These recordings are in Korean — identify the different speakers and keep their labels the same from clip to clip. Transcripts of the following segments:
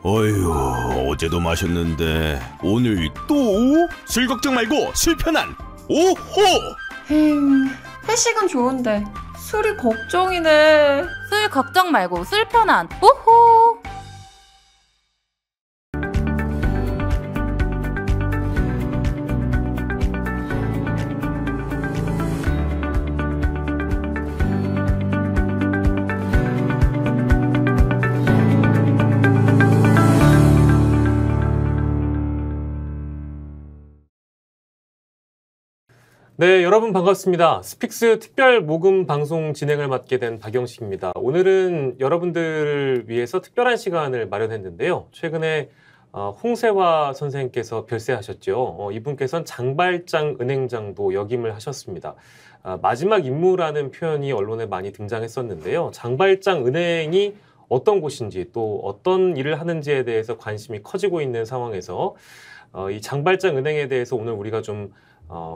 Speaker 1: 어휴, 어제도 마셨는데 오늘 또? 술 걱정 말고 술 편한 오호!
Speaker 2: 회식은 좋은데 술이 걱정이네.
Speaker 3: 술 걱정 말고 술 편한 오호!
Speaker 4: 네, 여러분 반갑습니다. 스픽스 특별 모금 방송 진행을 맡게 된 박영식입니다. 오늘은 여러분들을 위해서 특별한 시간을 마련했는데요. 최근에 홍세화 선생님께서 별세하셨죠. 이분께서는 장발장 은행장도 역임을 하셨습니다. 마지막 임무라는 표현이 언론에 많이 등장했었는데요. 장발장 은행이 어떤 곳인지 또 어떤 일을 하는지에 대해서 관심이 커지고 있는 상황에서 이 장발장 은행에 대해서 오늘 우리가 좀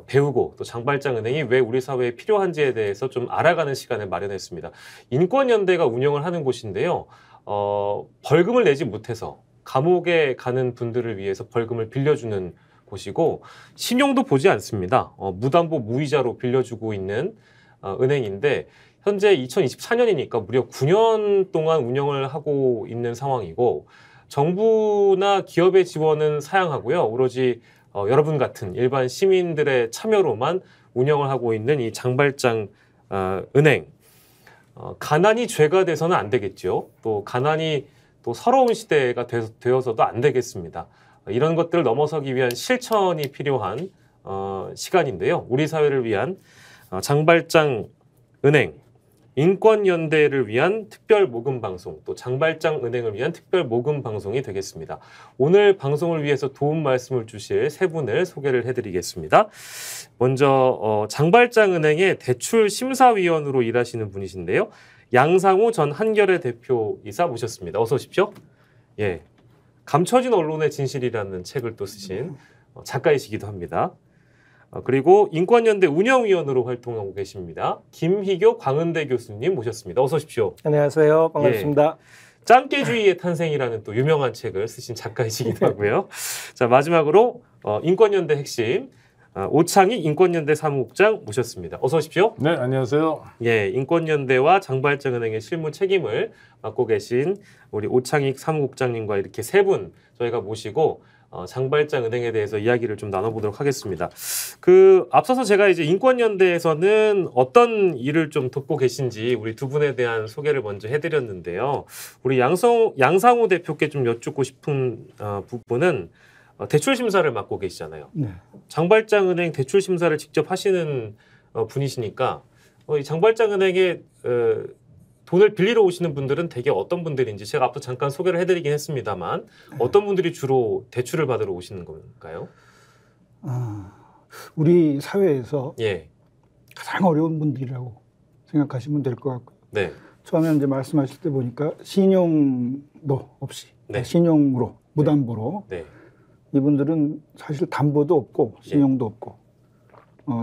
Speaker 4: 배우고 또 장발장 은행이 왜 우리 사회에 필요한지에 대해서 좀 알아가는 시간을 마련했습니다. 인권연대가 운영을 하는 곳인데요. 벌금을 내지 못해서 감옥에 가는 분들을 위해서 벌금을 빌려주는 곳이고 신용도 보지 않습니다. 무담보 무이자로 빌려주고 있는 은행인데 현재 2024년이니까 무려 9년 동안 운영을 하고 있는 상황이고 정부나 기업의 지원은 사양하고요. 오로지 여러분 같은 일반 시민들의 참여로만 운영을 하고 있는 이 장발장 은행. 가난이 죄가 돼서는 안 되겠죠. 또 가난이 또 서러운 시대가 되어서도 안 되겠습니다. 이런 것들을 넘어서기 위한 실천이 필요한 시간인데요. 우리 사회를 위한 장발장 은행, 인권연대를 위한 특별 모금 방송, 또 장발장 은행을 위한 특별 모금 방송이 되겠습니다. 오늘 방송을 위해서 도움 말씀을 주실 세 분을 소개를 해드리겠습니다. 먼저 장발장 은행의 대출 심사위원으로 일하시는 분이신데요. 양상우 전 한겨레 대표이사 모셨습니다. 어서 오십시오. 예, 감춰진 언론의 진실이라는 책을 또 쓰신 작가이시기도 합니다. 그리고 인권연대 운영위원으로 활동하고 계십니다. 김희교 광운대 교수님 모셨습니다. 어서 오십시오.
Speaker 5: 안녕하세요. 반갑습니다.
Speaker 4: 예, 짱깨주의의 탄생이라는 또 유명한 책을 쓰신 작가이시기도 하고요. 자, 마지막으로 인권연대 핵심 오창익 인권연대 사무국장 모셨습니다. 어서 오십시오.
Speaker 6: 네, 안녕하세요.
Speaker 4: 예, 인권연대와 장발장은행의 실무 책임을 맡고 계신 우리 오창익 사무국장님과 이렇게 세 분 저희가 모시고 장발장 은행에 대해서 이야기를 좀 나눠보도록 하겠습니다. 앞서서 제가 이제 인권연대에서는 어떤 일을 좀 돕고 계신지 우리 두 분에 대한 소개를 먼저 해드렸는데요. 우리 양상우 대표께 좀 여쭙고 싶은 부분은 대출 심사를 맡고 계시잖아요. 네. 장발장 은행 대출 심사를 직접 하시는 분이시니까 이 장발장 은행에 돈을 빌리러 오시는 분들은 대개 어떤 분들인지 제가 앞서 잠깐 소개를 해드리긴 했습니다만 어떤 분들이 주로 대출을 받으러 오시는 건가요?
Speaker 5: 우리 사회에서
Speaker 4: 예.
Speaker 5: 가장 어려운 분들이라고 생각하시면 될 것 같고요.
Speaker 4: 네.
Speaker 5: 처음에 이제 말씀하실 때 보니까 신용도 없이
Speaker 4: 네.
Speaker 5: 신용으로 무담보로
Speaker 4: 네.
Speaker 5: 이분들은 사실 담보도 없고 신용도 없고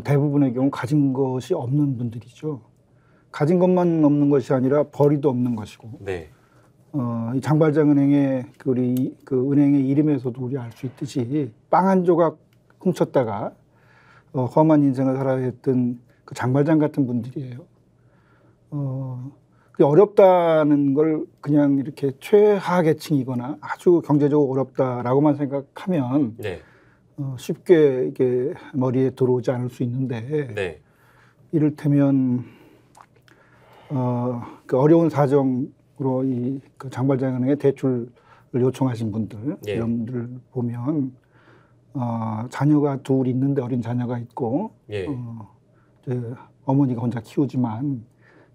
Speaker 5: 대부분의 경우 가진 것이 없는 분들이죠. 가진 것만 없는 것이 아니라 벌이도 없는 것이고,
Speaker 4: 네.
Speaker 5: 이 장발장 은행의 우리 그 은행의 이름에서도 우리 알 수 있듯이 빵 한 조각 훔쳤다가 험한 인생을 살아야 했던 그 장발장 같은 분들이에요. 어렵다는 걸 그냥 이렇게 최하 계층이거나 아주 경제적으로 어렵다라고만 생각하면
Speaker 4: 네.
Speaker 5: 쉽게 이게 머리에 들어오지 않을 수 있는데,
Speaker 4: 네.
Speaker 5: 이를테면 그 어려운 사정으로 그 장발장은행에 대출을 요청하신 분들,
Speaker 4: 예.
Speaker 5: 이런 분들 보면 자녀가 둘 있는데 어린 자녀가 있고
Speaker 4: 예.
Speaker 5: 어머니가 혼자 키우지만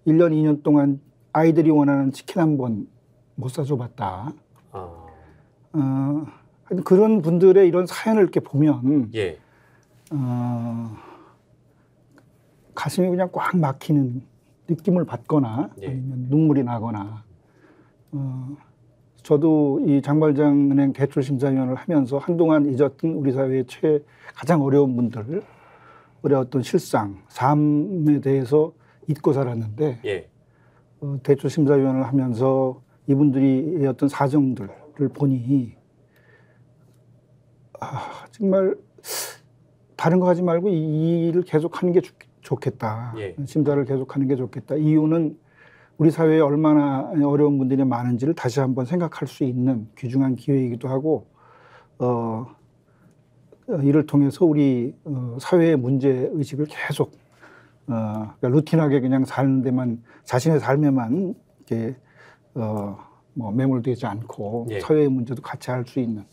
Speaker 5: 1년, 2년 동안 아이들이 원하는 치킨 한 번 못 사줘봤다. 그런 분들의 이런 사연을 이렇게 보면
Speaker 4: 예.
Speaker 5: 가슴이 그냥 꽉 막히는 느낌을 받거나
Speaker 4: 예.
Speaker 5: 아니면 눈물이 나거나 저도 이 장발장은행 대출심사위원을 하면서 한동안 잊었던 우리 사회의 가장 어려운 분들 우리의 어떤 실상, 삶에 대해서 잊고 살았는데
Speaker 4: 예.
Speaker 5: 대출심사위원을 하면서 이분들의 어떤 사정들 보니 정말 다른 거 하지 말고 이 일을 계속하는 게 좋겠다.
Speaker 4: 예.
Speaker 5: 심사를 계속하는 게 좋겠다. 이유는 우리 사회에 얼마나 어려운 분들이 많은지를 다시 한번 생각할 수 있는 귀중한 기회이기도 하고 이를 통해서 우리 사회의 문제 의식을 계속 그러니까 루틴하게 그냥 사는 데만 자신의 삶에만 이렇게 뭐 매몰되지 않고
Speaker 4: 예.
Speaker 5: 사회의 문제도 같이 할 수 있는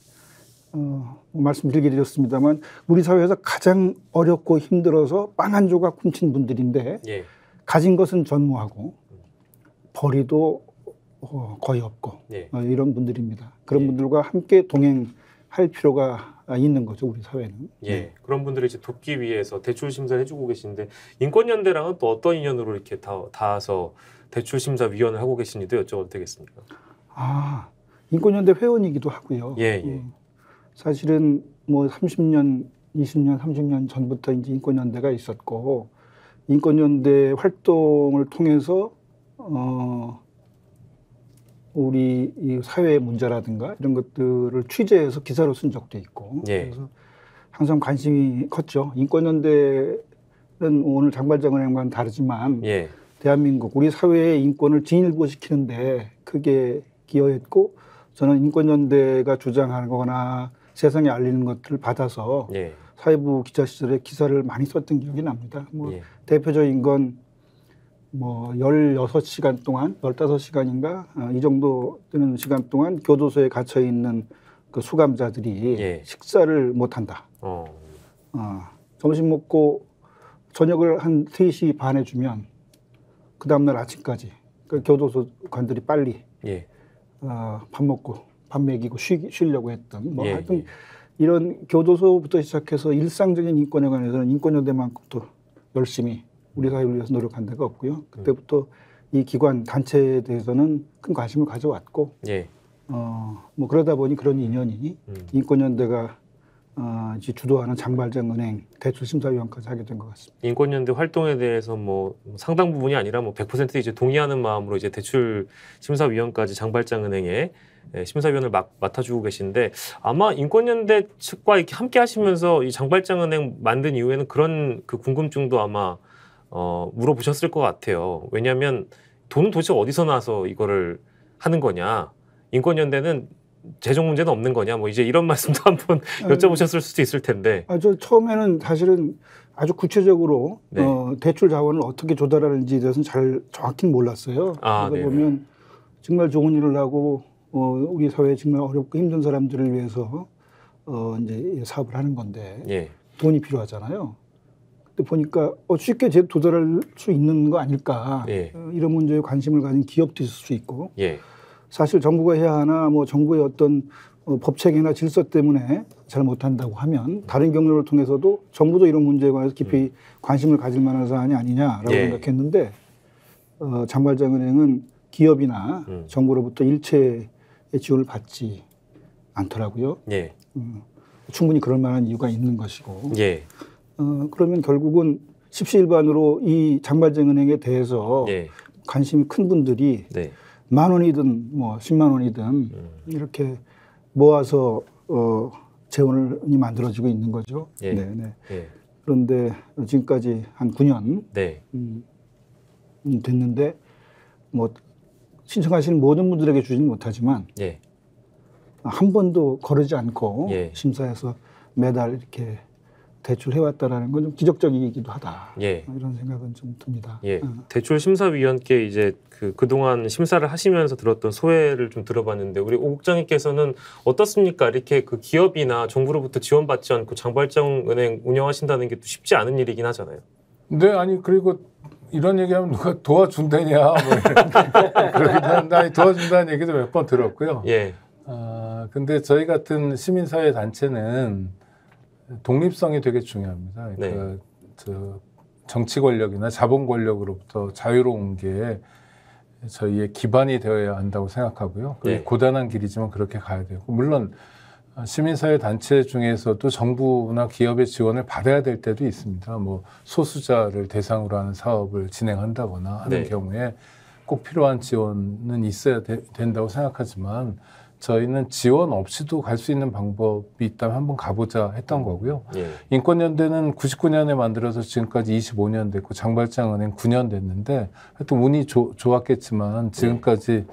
Speaker 5: 말씀드리게 드렸습니다만 우리 사회에서 가장 어렵고 힘들어서 빵 한 조각 훔친 분들인데
Speaker 4: 예.
Speaker 5: 가진 것은 전무하고 벌이도 거의 없고
Speaker 4: 예.
Speaker 5: 이런 분들입니다. 그런
Speaker 4: 예.
Speaker 5: 분들과 함께 동행할 필요가 있는 거죠, 우리 사회는.
Speaker 4: 예, 그런 분들을 이제 돕기 위해서 대출 심사를 해주고 계신데 인권연대랑은 또 어떤 인연으로 이렇게 닿아서 대출 심사 위원을 하고 계신지도 여쭤봐도 되겠습니까?
Speaker 5: 인권연대 회원이기도 하고요.
Speaker 4: 예, 예.
Speaker 5: 사실은 뭐 30년, 20년, 30년 전부터 이제 인권연대가 있었고 인권연대 활동을 통해서 우리 이 사회의 문제라든가 이런 것들을 취재해서 기사로 쓴 적도 있고
Speaker 4: 예.
Speaker 5: 그래서 항상 관심이 컸죠. 인권연대는 오늘 장발장은행과는 다르지만
Speaker 4: 예.
Speaker 5: 대한민국 우리 사회의 인권을 진일보시키는데 크게 기여했고 저는 인권연대가 주장하는 거나 세상에 알리는 것들을 받아서
Speaker 4: 예.
Speaker 5: 사회부 기자 시절에 기사를 많이 썼던 기억이 납니다. 뭐
Speaker 4: 예.
Speaker 5: 대표적인 건 뭐 16시간 동안 15시간인가 이 정도 되는 시간 동안 교도소에 갇혀 있는 그 수감자들이
Speaker 4: 예.
Speaker 5: 식사를 못 한다. 점심 먹고 저녁을 한 3시 반에 주면 그 다음날 아침까지 그 교도소 관들이 빨리
Speaker 4: 예.
Speaker 5: 밥 먹고 밥 먹이고 쉬려고 했던 뭐
Speaker 4: 예,
Speaker 5: 하여튼
Speaker 4: 예.
Speaker 5: 이런 교도소부터 시작해서 일상적인 인권에 관해서는 인권연대만큼 또 열심히 우리 사회를 위해서 노력한 데가 없고요. 그때부터 이 기관 단체에 대해서는 큰 관심을 가져왔고
Speaker 4: 예.
Speaker 5: 뭐 그러다 보니 그런 인연이 인권연대가 이제 주도하는 장발장은행 대출심사위원까지 하게 된 것 같습니다.
Speaker 4: 인권연대 활동에 대해서 뭐 상당 부분이 아니라 뭐 100% 이제 동의하는 마음으로 이제 대출 심사위원까지 장발장은행에 심사위원을 맡아주고 계신데 아마 인권연대 측과 이렇게 함께 하시면서 이 장발장은행 만든 이후에는 그런 그 궁금증도 아마 물어보셨을 것 같아요. 왜냐하면 돈은 도대체 어디서 나서 이거를 하는 거냐? 인권연대는 재정 문제는 없는 거냐? 뭐 이제 이런 말씀도 한번 여쭤보셨을 수도 있을 텐데.
Speaker 5: 저 처음에는 사실은 아주 구체적으로
Speaker 4: 네.
Speaker 5: 대출 자원을 어떻게 조달하는지에 대해서는 잘 정확히는 몰랐어요. 그러다
Speaker 4: 네네.
Speaker 5: 보면 정말 좋은 일을 하고 우리 사회에 정말 어렵고 힘든 사람들을 위해서 이제 사업을 하는 건데
Speaker 4: 예.
Speaker 5: 돈이 필요하잖아요. 근데 보니까 쉽게 도달할 수 있는 거 아닐까.
Speaker 4: 예.
Speaker 5: 이런 문제에 관심을 가진 기업도 있을 수 있고
Speaker 4: 예.
Speaker 5: 사실 정부가 해야 하나 뭐 정부의 어떤 법체계나 질서 때문에 잘 못한다고 하면 다른 경로를 통해서도 정부도 이런 문제에 관해서 깊이 관심을 가질 만한 사안이 아니냐라고
Speaker 4: 예.
Speaker 5: 생각했는데 장발장은행은 기업이나 정부로부터 일체의 지원을 받지 않더라고요.
Speaker 4: 예.
Speaker 5: 충분히 그럴 만한 이유가 있는 것이고
Speaker 4: 예.
Speaker 5: 그러면 결국은 십시일반으로 이 장발장은행에 대해서
Speaker 4: 예.
Speaker 5: 관심이 큰 분들이
Speaker 4: 네.
Speaker 5: 10,000원이든 뭐 10만 원이든 이렇게 모아서 재원이 만들어지고 있는 거죠.
Speaker 4: 예.
Speaker 5: 네네.
Speaker 4: 예.
Speaker 5: 그런데 지금까지 한 9년
Speaker 4: 네.
Speaker 5: 됐는데 뭐 신청하시는 모든 분들에게 주지는 못하지만
Speaker 4: 예.
Speaker 5: 한 번도 거르지 않고
Speaker 4: 예.
Speaker 5: 심사해서 매달 이렇게 대출해왔다라는 건 좀 기적적이기도 하다.
Speaker 4: 예.
Speaker 5: 이런 생각은 좀 듭니다.
Speaker 4: 예. 대출 심사위원께 이제 그동안 심사를 하시면서 들었던 소회를 좀 들어봤는데 우리 오 국장님께서는 어떻습니까? 이렇게 그 기업이나 정부로부터 지원받지 않고 장발장은행 운영하신다는 게 또 쉽지 않은 일이긴 하잖아요.
Speaker 6: 네, 아니 그리고 이런 얘기하면 누가 도와준다냐 뭐 그러긴 한데 아니, 도와준다는 얘기도 몇 번 들었고요.
Speaker 4: 예.
Speaker 6: 근데 저희 같은 시민사회 단체는 독립성이 되게 중요합니다.
Speaker 4: 네.
Speaker 6: 그러니까 저 정치 권력이나 자본 권력으로부터 자유로운 게 저희의 기반이 되어야 한다고 생각하고요. 그게
Speaker 4: 네.
Speaker 6: 고단한 길이지만 그렇게 가야 되고 물론 시민사회 단체 중에서도 정부나 기업의 지원을 받아야 될 때도 있습니다. 뭐 소수자를 대상으로 하는 사업을 진행한다거나 하는
Speaker 4: 네.
Speaker 6: 경우에 꼭 필요한 지원은 있어야 된다고 생각하지만 저희는 지원 없이도 갈 수 있는 방법이 있다면 한번 가보자 했던 거고요.
Speaker 4: 예.
Speaker 6: 인권연대는 99년에 만들어서 지금까지 25년 됐고 장발장은행 9년 됐는데 하여튼 운이 좋았겠지만 지금까지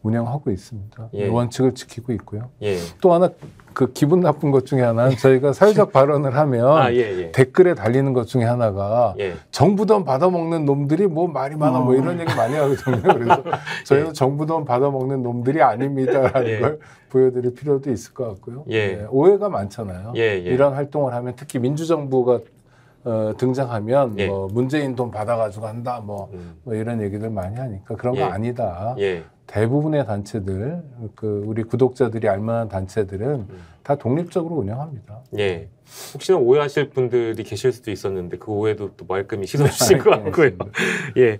Speaker 6: 운영하고 있습니다.
Speaker 4: 예.
Speaker 6: 원칙을 지키고 있고요.
Speaker 4: 예.
Speaker 6: 또 하나 그 기분 나쁜 것 중에 하나는 저희가 사회적 발언을 하면
Speaker 4: 예.
Speaker 6: 댓글에 달리는 것 중에 하나가
Speaker 4: 예.
Speaker 6: 정부 돈 받아먹는 놈들이 뭐 말이 많아 뭐 이런 얘기 많이 하거든요. 그래서 저희는
Speaker 4: 예.
Speaker 6: 정부 돈 받아먹는 놈들이 아닙니다라는
Speaker 4: 예.
Speaker 6: 걸 보여드릴 필요도 있을 것 같고요.
Speaker 4: 예.
Speaker 6: 네, 오해가 많잖아요.
Speaker 4: 예.
Speaker 6: 이런 활동을 하면 특히 민주정부가 등장하면
Speaker 4: 예.
Speaker 6: 뭐 문재인 돈 받아가지고 한다 뭐 이런 얘기들 많이 하니까 그런 거
Speaker 4: 예.
Speaker 6: 아니다.
Speaker 4: 예.
Speaker 6: 대부분의 단체들, 우리 구독자들이 알만한 단체들은 다 독립적으로 운영합니다.
Speaker 4: 예. 혹시나 오해하실 분들이 계실 수도 있었는데 그 오해도 또 말끔히 씻어주신 것 같고요. 예.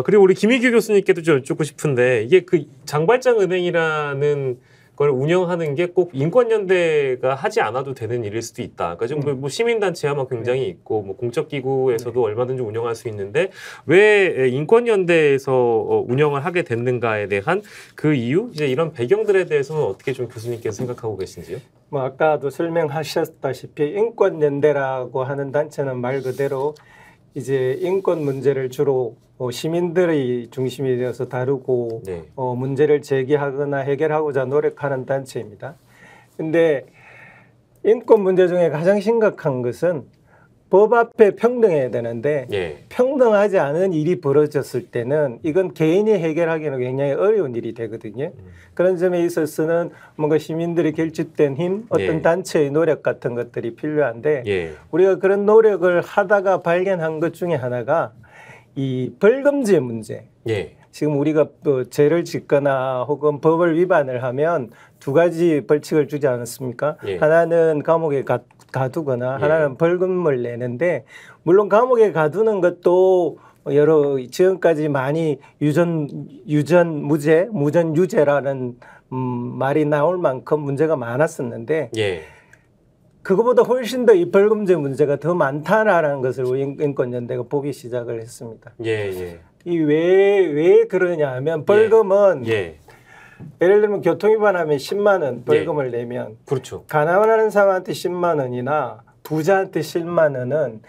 Speaker 4: 그리고 우리 김희규 교수님께도 좀 여쭙고 싶은데 이게 그 장발장 은행이라는 걸 운영하는 게 꼭 인권연대가 하지 않아도 되는 일일 수도 있다. 그러니까 좀 뭐 시민단체야 뭐 굉장히 있고 뭐 공적기구에서도 얼마든지 운영할 수 있는데 왜 인권연대에서 운영을 하게 됐는가에 대한 그 이유, 이제 이런 배경들에 대해서는 어떻게 좀 교수님께서 생각하고 계신지요?
Speaker 7: 뭐 아까도 설명하셨다시피 인권연대라고 하는 단체는 말 그대로 이제 인권 문제를 주로 시민들의 중심이 되어서 다루고
Speaker 4: 네.
Speaker 7: 문제를 제기하거나 해결하고자 노력하는 단체입니다. 근데 인권 문제 중에 가장 심각한 것은 법 앞에 평등해야 되는데
Speaker 4: 예.
Speaker 7: 평등하지 않은 일이 벌어졌을 때는 이건 개인이 해결하기는 굉장히 어려운 일이 되거든요. 그런 점에 있어서는 뭔가 시민들이 결집된 힘, 어떤
Speaker 4: 예.
Speaker 7: 단체의 노력 같은 것들이 필요한데
Speaker 4: 예.
Speaker 7: 우리가 그런 노력을 하다가 발견한 것 중에 하나가 이 벌금제 문제.
Speaker 4: 예.
Speaker 7: 지금 우리가 죄를 짓거나 혹은 법을 위반을 하면 두 가지 벌칙을 주지 않았습니까?
Speaker 4: 예.
Speaker 7: 하나는 감옥에 가두거나
Speaker 4: 예.
Speaker 7: 하나는 벌금을 내는데 물론 감옥에 가두는 것도 여러 지금까지 많이 무전 유죄라는 말이 나올 만큼 문제가 많았었는데
Speaker 4: 예.
Speaker 7: 그거보다 훨씬 더 이 벌금제 문제가 더 많다라는 것을 인권연대가 보기 시작을 했습니다.
Speaker 4: 예.
Speaker 7: 이 왜 그러냐 하면 벌금은
Speaker 4: 예.
Speaker 7: 예를 들면 교통위반하면 10만 원 벌금을 내면
Speaker 4: 그렇죠.
Speaker 7: 가난한 사람한테 10만 원이나 부자한테 10만 원은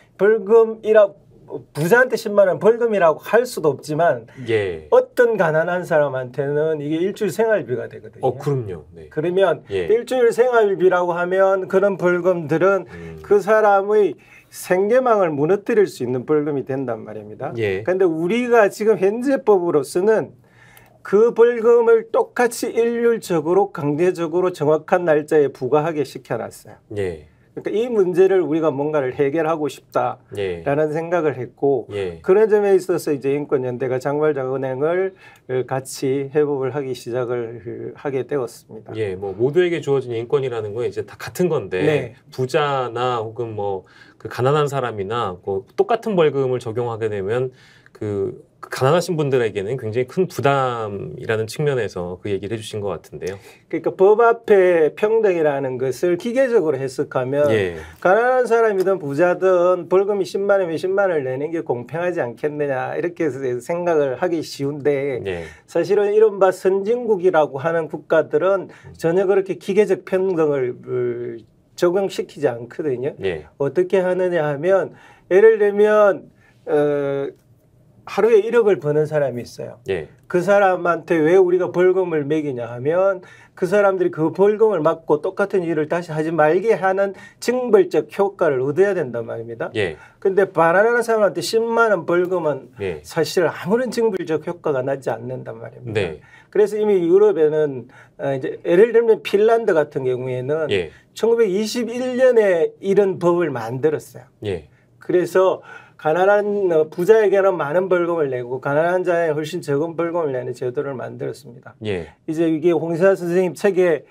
Speaker 7: 부자한테 10만 원 벌금이라고 할 수도 없지만
Speaker 4: 예.
Speaker 7: 어떤 가난한 사람한테는 이게 일주일 생활비가 되거든요.
Speaker 4: 그럼요. 네.
Speaker 7: 그러면
Speaker 4: 예.
Speaker 7: 일주일 생활비라고 하면 그런 벌금들은 그 사람의 생계망을 무너뜨릴 수 있는 벌금이 된단 말입니다.
Speaker 4: 예.
Speaker 7: 그런데 우리가 지금 현재 법으로서는 그 벌금을 똑같이 일률적으로 강제적으로 정확한 날짜에 부과하게 시켜놨어요.
Speaker 4: 예.
Speaker 7: 그러니까 이 문제를 우리가 뭔가를 해결하고 싶다라는
Speaker 4: 예.
Speaker 7: 생각을 했고
Speaker 4: 예.
Speaker 7: 그런 점에 있어서 이제 인권연대가 장발장은행을 같이 회복을 시작을 하게 되었습니다.
Speaker 4: 예, 뭐 모두에게 주어진 인권이라는 건 이제 다 같은 건데
Speaker 7: 네.
Speaker 4: 부자나 혹은 뭐 그 가난한 사람이나 뭐 똑같은 벌금을 적용하게 되면 그 가난하신 분들에게는 굉장히 큰 부담이라는 측면에서 그 얘기를 해주신 것 같은데요.
Speaker 7: 그러니까 법 앞에 평등이라는 것을 기계적으로 해석하면
Speaker 4: 예.
Speaker 7: 가난한 사람이든 부자든 벌금이 10만 원이면 10만 원을 내는 게 공평하지 않겠느냐 이렇게 생각을 하기 쉬운데
Speaker 4: 예.
Speaker 7: 사실은 이른바 선진국이라고 하는 국가들은 전혀 그렇게 기계적 평등을 적용시키지 않거든요.
Speaker 4: 예.
Speaker 7: 어떻게 하느냐 하면 예를 들면 하루에 1억을 버는 사람이 있어요.
Speaker 4: 예.
Speaker 7: 그 사람한테 왜 우리가 벌금을 매기냐 하면 그 사람들이 그 벌금을 맞고 똑같은 일을 다시 하지 말게 하는 징벌적 효과를 얻어야 된단 말입니다.
Speaker 4: 예.
Speaker 7: 근데 바나나 사람한테 10만 원 벌금은
Speaker 4: 예.
Speaker 7: 사실 아무런 징벌적 효과가 나지 않는단 말입니다.
Speaker 4: 네.
Speaker 7: 그래서 이미 유럽에는 이제 예를 들면 핀란드 같은 경우에는
Speaker 4: 예.
Speaker 7: 1921년에 이런 법을 만들었어요.
Speaker 4: 예.
Speaker 7: 그래서 가난한 부자에게는 많은 벌금을 내고 가난한 자에 훨씬 적은 벌금을 내는 제도를 만들었습니다.
Speaker 4: 예.
Speaker 7: 이제 이게 홍세화 선생님 책에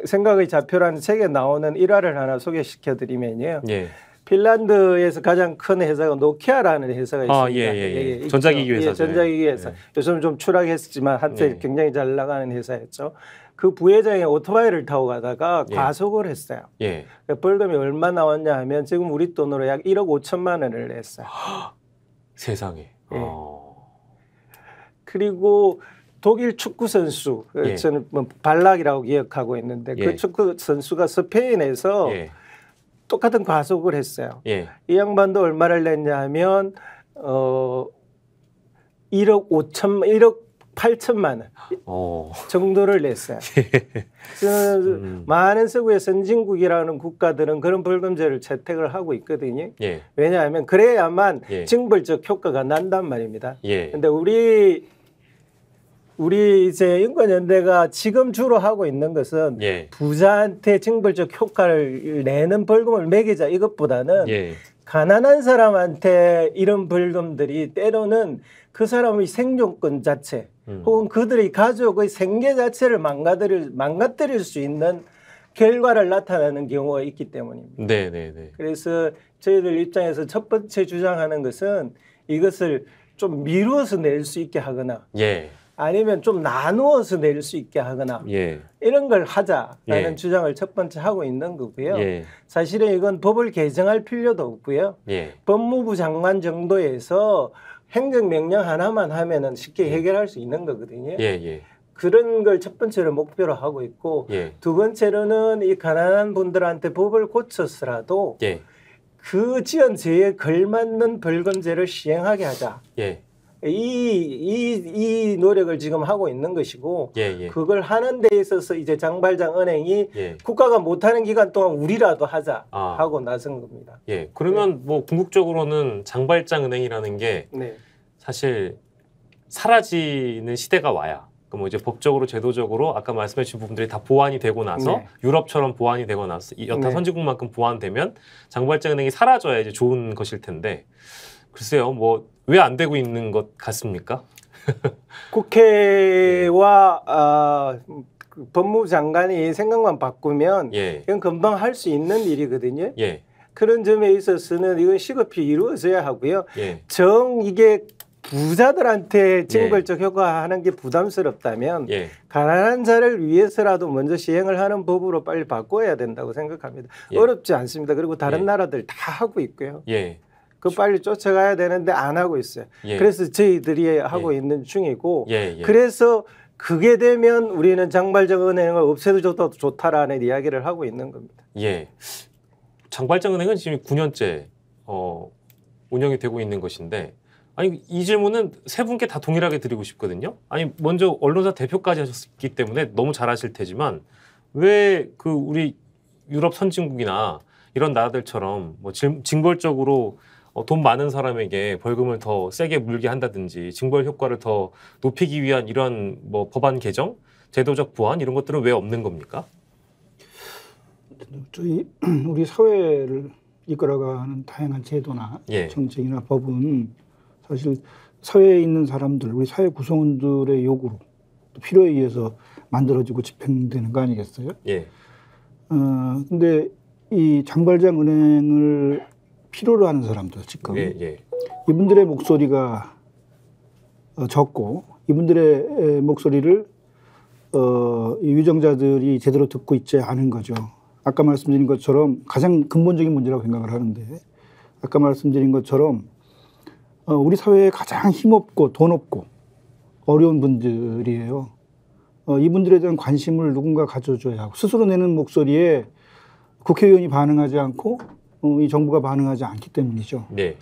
Speaker 7: 생각의 좌표라는 책에 나오는 일화를 하나 소개시켜드리면요.
Speaker 4: 예.
Speaker 7: 핀란드에서 가장 큰 회사가 노키아라는 회사가 있습니다.
Speaker 4: 예. 전자기기 회사죠.
Speaker 7: 전자기기 회사.
Speaker 4: 예.
Speaker 7: 요즘 좀 추락했지만 한때
Speaker 4: 예.
Speaker 7: 굉장히 잘 나가는 회사였죠. 그 부회장이 오토바이를 타고 가다가
Speaker 4: 예.
Speaker 7: 과속을 했어요.
Speaker 4: 예.
Speaker 7: 벌금이 얼마 나왔냐 하면 지금 우리 돈으로 약 1억 5천만 원을 냈어요.
Speaker 4: 세상에.
Speaker 7: 예. 그리고 독일 축구 선수
Speaker 4: 예.
Speaker 7: 저는 뭐 발락이라고 기억하고 있는데
Speaker 4: 예.
Speaker 7: 그 축구 선수가 스페인에서
Speaker 4: 예.
Speaker 7: 똑같은 과속을 했어요.
Speaker 4: 예.
Speaker 7: 이 양반도 얼마를 냈냐 하면 1억 8천만 원 정도를 냈어요. 많은 서구의 선진국이라는 국가들은 그런 벌금제를 채택을 하고 있거든요.
Speaker 4: 예.
Speaker 7: 왜냐하면 그래야만
Speaker 4: 예.
Speaker 7: 징벌적 효과가 난단 말입니다.
Speaker 4: 예.
Speaker 7: 근데 우리 이제 인권연대가 지금 주로 하고 있는 것은
Speaker 4: 예.
Speaker 7: 부자한테 징벌적 효과를 내는 벌금을 매기자 이것보다는
Speaker 4: 예.
Speaker 7: 가난한 사람한테 이런 벌금들이 때로는 그 사람의 생존권 자체 혹은 그들의 가족의 생계 자체를 망가뜨릴 수 있는 결과를 나타내는 경우가 있기 때문입니다.
Speaker 4: 네, 네, 네.
Speaker 7: 그래서 저희들 입장에서 첫 번째 주장하는 것은 이것을 좀 미루어서 낼 수 있게 하거나
Speaker 4: 예.
Speaker 7: 아니면 좀 나누어서 낼 수 있게 하거나
Speaker 4: 예.
Speaker 7: 이런 걸 하자라는
Speaker 4: 예.
Speaker 7: 주장을 첫 번째 하고 있는 거고요.
Speaker 4: 예.
Speaker 7: 사실은 이건 법을 개정할 필요도 없고요.
Speaker 4: 예.
Speaker 7: 법무부 장관 정도에서 행정명령 하나만 하면은 쉽게 해결할 수 있는 거거든요.
Speaker 4: 예. 예.
Speaker 7: 그런 걸 첫 번째로 목표로 하고 있고
Speaker 4: 예.
Speaker 7: 두 번째로는 이 가난한 분들한테 법을 고쳐서라도
Speaker 4: 예.
Speaker 7: 그 지연죄에 걸맞는 벌금제를 시행하게 하자.
Speaker 4: 예.
Speaker 7: 이 노력을 지금 하고 있는 것이고
Speaker 4: 예. 예.
Speaker 7: 그걸 하는 데 있어서 이제 장발장 은행이
Speaker 4: 예.
Speaker 7: 국가가 못하는 기간 동안 우리라도 하자
Speaker 4: 아.
Speaker 7: 하고 나선 겁니다.
Speaker 4: 예. 그러면 뭐 궁극적으로는 장발장 은행이라는 게
Speaker 7: 네.
Speaker 4: 사실 사라지는 시대가 와야 그 뭐 이제 법적으로 제도적으로 아까 말씀해 주신 부분들이 다 보완이 되고 나서
Speaker 7: 네.
Speaker 4: 유럽처럼 보완이 되고 나서 여타
Speaker 7: 네.
Speaker 4: 선진국만큼 보완되면 장발장 은행이 사라져야 이제 좋은 것일 텐데 글쎄요 뭐 왜 안 되고 있는 것 같습니까?
Speaker 7: 국회와 그 법무부 장관이 생각만 바꾸면
Speaker 4: 예.
Speaker 7: 이건 금방 할 수 있는 일이거든요.
Speaker 4: 예.
Speaker 7: 그런 점에 있어서는 이건 시급히 이루어져야 하고요.
Speaker 4: 예.
Speaker 7: 이게 부자들한테 징벌적 효과하는 게 부담스럽다면
Speaker 4: 예.
Speaker 7: 가난한 자를 위해서라도 먼저 시행을 하는 법으로 빨리 바꿔야 된다고 생각합니다.
Speaker 4: 예.
Speaker 7: 어렵지 않습니다. 그리고 다른
Speaker 4: 예.
Speaker 7: 나라들 다 하고 있고요.
Speaker 4: 예.
Speaker 7: 그 빨리 쫓아가야 되는데 안 하고 있어요.
Speaker 4: 예.
Speaker 7: 그래서 저희들이 하고
Speaker 4: 예.
Speaker 7: 있는 중이고
Speaker 4: 예. 예.
Speaker 7: 그래서 그게 되면 우리는 장발장 은행을 없애도 좋다라는 이야기를 하고 있는 겁니다.
Speaker 4: 예. 장발장 은행은 지금 9년째 운영이 되고 있는 것인데 아니 이 질문은 세 분께 다 동일하게 드리고 싶거든요. 아니 먼저 언론사 대표까지 하셨기 때문에 너무 잘 아실 테지만 왜 그 우리 유럽 선진국이나 이런 나라들처럼 뭐 징벌적으로 돈 많은 사람에게 벌금을 더 세게 물게 한다든지 징벌 효과를 더 높이기 위한 이런 뭐 법안 개정, 제도적 보완 이런 것들은 왜 없는 겁니까?
Speaker 5: 우리 사회를 이끌어가는 다양한 제도나
Speaker 4: 예.
Speaker 5: 정책이나 법은 사실 사회에 있는 사람들, 우리 사회 구성원들의 요구로 또 필요에 의해서 만들어지고 집행되는 거 아니겠어요?
Speaker 4: 예.
Speaker 5: 근데 이 장발장 은행을 필요로 하는 사람들 지금
Speaker 4: 예. 예.
Speaker 5: 이분들의 목소리가 적고 이분들의 목소리를 이 유정자들이 제대로 듣고 있지 않은 거죠. 아까 말씀드린 것처럼 가장 근본적인 문제라고 생각을 하는데 아까 말씀드린 것처럼 우리 사회에 가장 힘없고 돈 없고 어려운 분들이에요. 이분들에 대한 관심을 누군가 가져줘야 하고 스스로 내는 목소리에 국회의원이 반응하지 않고 이 정부가 반응하지 않기 때문이죠.
Speaker 4: 네.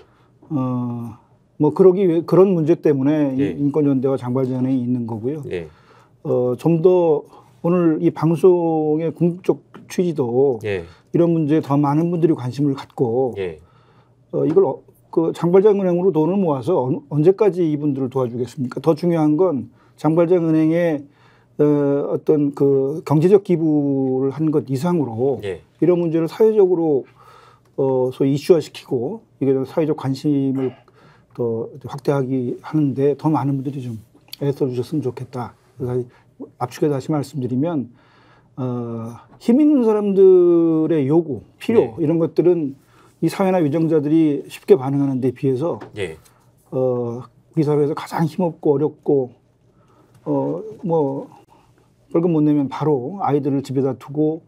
Speaker 5: 뭐 그런 문제 때문에
Speaker 4: 예.
Speaker 5: 인권연대와 장발장이 있는 거고요.
Speaker 4: 예.
Speaker 5: 좀 더 오늘 이 방송의 궁극적 취지도
Speaker 4: 예.
Speaker 5: 이런 문제에 더 많은 분들이 관심을 갖고
Speaker 4: 예.
Speaker 5: 이걸 그 장발장은행으로 돈을 모아서 언제까지 이분들을 도와주겠습니까? 더 중요한 건 장발장은행의 어떤 그 경제적 기부를 한 것 이상으로
Speaker 4: 예.
Speaker 5: 이런 문제를 사회적으로 소위 이슈화시키고 이게 사회적 관심을 더 확대하기 하는데 더 많은 분들이 좀 애써 주셨으면 좋겠다. 그래서 압축해 다시 말씀드리면 힘 있는 사람들의 요구, 필요
Speaker 4: 네.
Speaker 5: 이런 것들은 이 사회나 유정자들이 쉽게 반응하는 데 비해서
Speaker 4: 예.
Speaker 5: 우리 사회에서 가장 힘없고 어렵고 뭐 벌금 못 내면 바로 아이들을 집에다 두고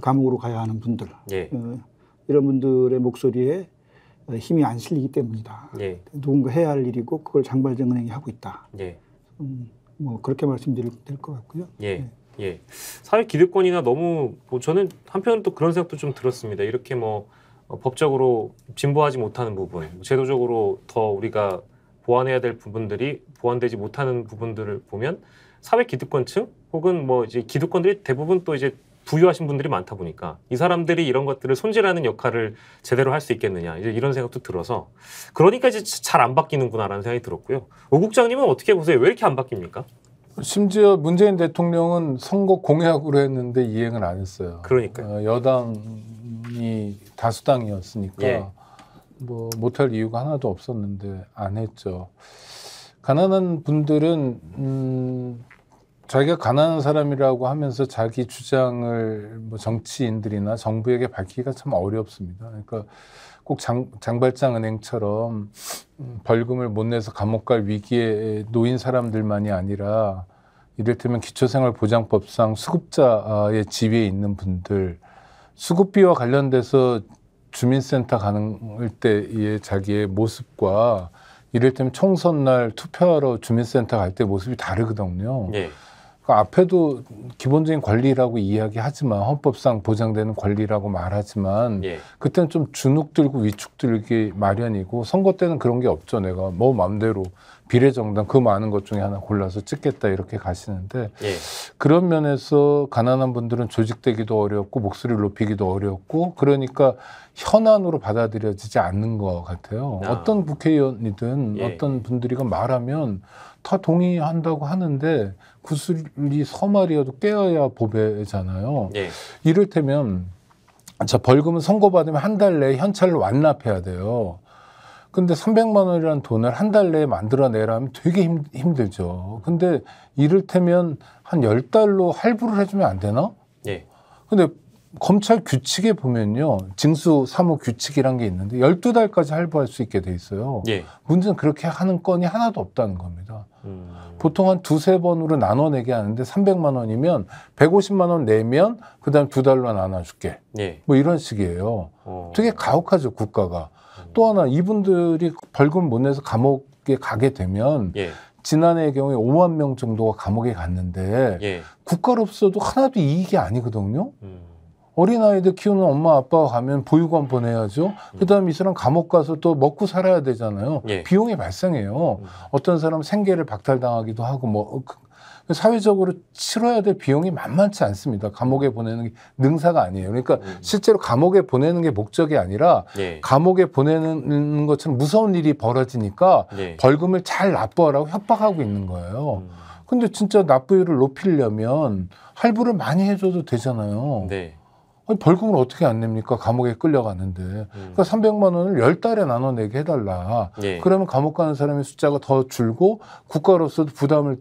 Speaker 5: 감옥으로 가야 하는 분들
Speaker 4: 예.
Speaker 5: 이런 분들의 목소리에 힘이 안 실리기 때문이다.
Speaker 4: 예.
Speaker 5: 누군가 해야 할 일이고 그걸 장발장은행이 하고 있다.
Speaker 4: 예.
Speaker 5: 뭐 그렇게 말씀드릴 것 같고요.
Speaker 4: 예. 예. 사회 기득권이나 너무 뭐 저는 한편으로 또 그런 생각도 좀 들었습니다. 이렇게 뭐 법적으로 진보하지 못하는 부분, 제도적으로 더 우리가 보완해야 될 부분들이 보완되지 못하는 부분들을 보면 사회 기득권층 혹은 뭐 이제 기득권들이 대부분 또 이제 부유하신 분들이 많다 보니까 이 사람들이 이런 것들을 손질하는 역할을 제대로 할 수 있겠느냐 이제 이런 생각도 들어서 그러니까 이제 잘 안 바뀌는구나라는 생각이 들었고요. 오 국장님은 어떻게 보세요? 왜 이렇게 안 바뀝니까?
Speaker 6: 심지어 문재인 대통령은 선거 공약으로 했는데 이행을 안 했어요.
Speaker 4: 그러니까요.
Speaker 6: 여당이 다수당이었으니까
Speaker 4: 예.
Speaker 6: 뭐 못할 이유가 하나도 없었는데 안 했죠. 가난한 분들은 자기가 가난한 사람이라고 하면서 자기 주장을 뭐 정치인들이나 정부에게 밝히기가 참 어렵습니다. 그러니까 꼭 장발장은행처럼 벌금을 못 내서 감옥 갈 위기에 놓인 사람들만이 아니라 이를테면 기초생활보장법상 수급자의 지위에 있는 분들, 수급비와 관련돼서 주민센터 가는 때의 자기의 모습과 이를테면 총선날 투표하러 주민센터 갈 때 모습이 다르거든요.
Speaker 4: 예.
Speaker 6: 그 앞에도 기본적인 권리라고 이야기하지만 헌법상 보장되는 권리라고 말하지만
Speaker 4: 예.
Speaker 6: 그때는 좀 주눅 들고 위축 들기 마련이고 선거 때는 그런 게 없죠. 내가 뭐 마음대로 비례정당 그 많은 것 중에 하나 골라서 찍겠다 이렇게 가시는데
Speaker 4: 예.
Speaker 6: 그런 면에서 가난한 분들은 조직되기도 어렵고 목소리를 높이기도 어렵고 그러니까 현안으로 받아들여지지 않는 것 같아요. 어떤 국회의원이든
Speaker 4: 예.
Speaker 6: 어떤 분들이가 말하면 다 동의한다고 하는데 구슬이 서말이어도 깨어야 보배잖아요.
Speaker 4: 예.
Speaker 6: 이를테면 자 벌금은 선고받으면 한 달 내에 현찰로 완납해야 돼요. 근데 300만 원이라는 돈을 한 달 내에 만들어내라면 되게 힘들죠. 근데 이를테면 한 10달로 할부를 해주면 안 되나?
Speaker 4: 예.
Speaker 6: 근데 검찰 규칙에 보면요. 징수 사무 규칙이란 게 있는데 12달까지 할부할 수 있게 돼 있어요.
Speaker 4: 예.
Speaker 6: 문제는 그렇게 하는 건이 하나도 없다는 겁니다. 보통 한 두세 번으로 나눠내게 하는데 300만 원이면 150만 원 내면 그다음 2달로 나눠줄게.
Speaker 4: 예.
Speaker 6: 뭐 이런 식이에요. 되게 가혹하죠, 국가가. 또 하나 이분들이 벌금 못 내서 감옥에 가게 되면
Speaker 4: 예.
Speaker 6: 지난해의 경우에 5만 명 정도가 감옥에 갔는데
Speaker 4: 예.
Speaker 6: 국가로서도 하나도 이익이 아니거든요. 어린아이들 키우는 엄마 아빠가 가면 보육원 보내야죠. 그다음에 이 사람 감옥 가서 또 먹고 살아야 되잖아요.
Speaker 4: 예.
Speaker 6: 비용이 발생해요. 어떤 사람 생계를 박탈당하기도 하고 뭐 사회적으로 치러야 될 비용이 만만치 않습니다. 감옥에 보내는 게 능사가 아니에요. 그러니까 실제로 감옥에 보내는 게 목적이 아니라
Speaker 4: 예.
Speaker 6: 감옥에 보내는 것처럼 무서운 일이 벌어지니까
Speaker 4: 예.
Speaker 6: 벌금을 잘 납부하라고 협박하고 있는 거예요. 근데 진짜 납부율을 높이려면 할부를 많이 해줘도 되잖아요.
Speaker 4: 네.
Speaker 6: 아니, 벌금을 어떻게 안 냅니까? 감옥에 끌려가는데. 그러니까 300만 원을 10달에 나눠내게 해달라.
Speaker 4: 예.
Speaker 6: 그러면 감옥 가는 사람의 숫자가 더 줄고 국가로서도 부담을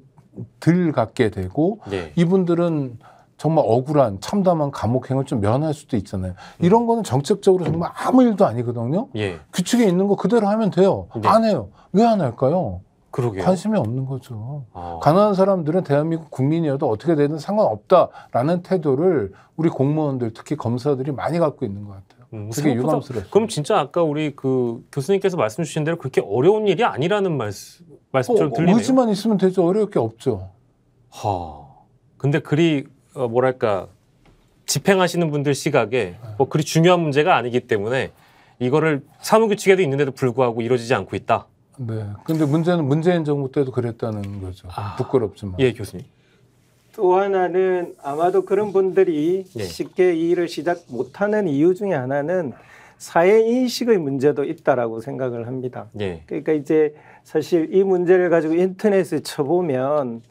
Speaker 6: 덜 갖게 되고
Speaker 4: 예.
Speaker 6: 이분들은 정말 억울한 참담한 감옥행을 좀 면할 수도 있잖아요. 이런 거는 정책적으로 정말 아무 일도 아니거든요.
Speaker 4: 예.
Speaker 6: 규칙에 있는 거 그대로 하면 돼요.
Speaker 4: 네.
Speaker 6: 안 해요. 왜 안 할까요?
Speaker 4: 그러게요.
Speaker 6: 관심이 없는 거죠.
Speaker 4: 아.
Speaker 6: 가난한 사람들은 대한민국 국민이어도 어떻게 되든 상관없다라는 태도를 우리 공무원들 특히 검사들이 많이 갖고 있는 것 같아요. 그게 유감스럽습니다.
Speaker 4: 그럼 진짜 아까 우리 그 교수님께서 말씀 주신 대로 그렇게 어려운 일이 아니라는 말씀처럼 들리네요.
Speaker 6: 의지만 있으면 되죠. 어려울 게 없죠.
Speaker 4: 근데 그리 뭐랄까 집행하시는 분들 시각에 뭐 그리 중요한 문제가 아니기 때문에 이거를 사무규칙에도 있는데도 불구하고 이루어지지 않고 있다.
Speaker 6: 네. 근데 문제는 문재인 정부 때도 그랬다는 거죠. 부끄럽지만.
Speaker 4: 예, 교수님.
Speaker 7: 또 하나는 아마도 그런 분들이
Speaker 4: 예.
Speaker 7: 쉽게 이 일을 시작 못하는 이유 중에 하나는 사회 인식의 문제도 있다라고 생각을 합니다.
Speaker 4: 예.
Speaker 7: 그러니까 이제 사실 이 문제를 가지고 인터넷에 쳐보면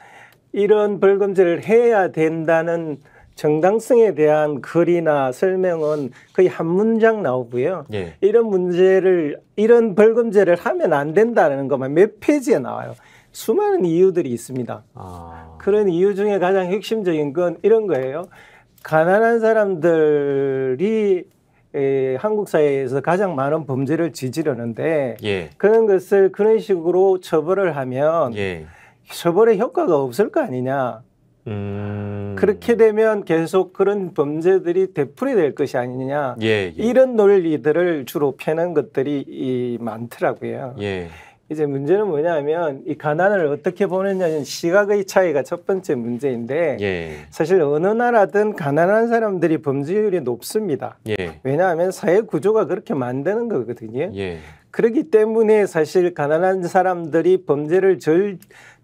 Speaker 7: 이런 벌금제를 해야 된다는 정당성에 대한 글이나 설명은 거의 한 문장 나오고요.
Speaker 4: 예.
Speaker 7: 이런 벌금제를 하면 안 된다는 것만 몇 페이지에 나와요. 수많은 이유들이 있습니다. 그런 이유 중에 가장 핵심적인 건 이런 거예요. 가난한 사람들이 한국 사회에서 가장 많은 범죄를 저지르는데
Speaker 4: 예.
Speaker 7: 그런 것을 그런 식으로 처벌을 하면
Speaker 4: 예.
Speaker 7: 처벌의 효과가 없을 거 아니냐. 그렇게 되면 계속 그런 범죄들이 되풀이될 것이 아니냐.
Speaker 4: 예. 예.
Speaker 7: 이런 논리들을 주로 펴는 것들이 많더라고요.
Speaker 4: 예.
Speaker 7: 이제 문제는 뭐냐면 이 가난을 어떻게 보느냐는 시각의 차이가 첫 번째 문제인데
Speaker 4: 예.
Speaker 7: 사실 어느 나라든 가난한 사람들이 범죄율이 높습니다.
Speaker 4: 예.
Speaker 7: 왜냐하면 사회 구조가 그렇게 만드는 거거든요.
Speaker 4: 예.
Speaker 7: 그렇기 때문에 사실 가난한 사람들이 범죄를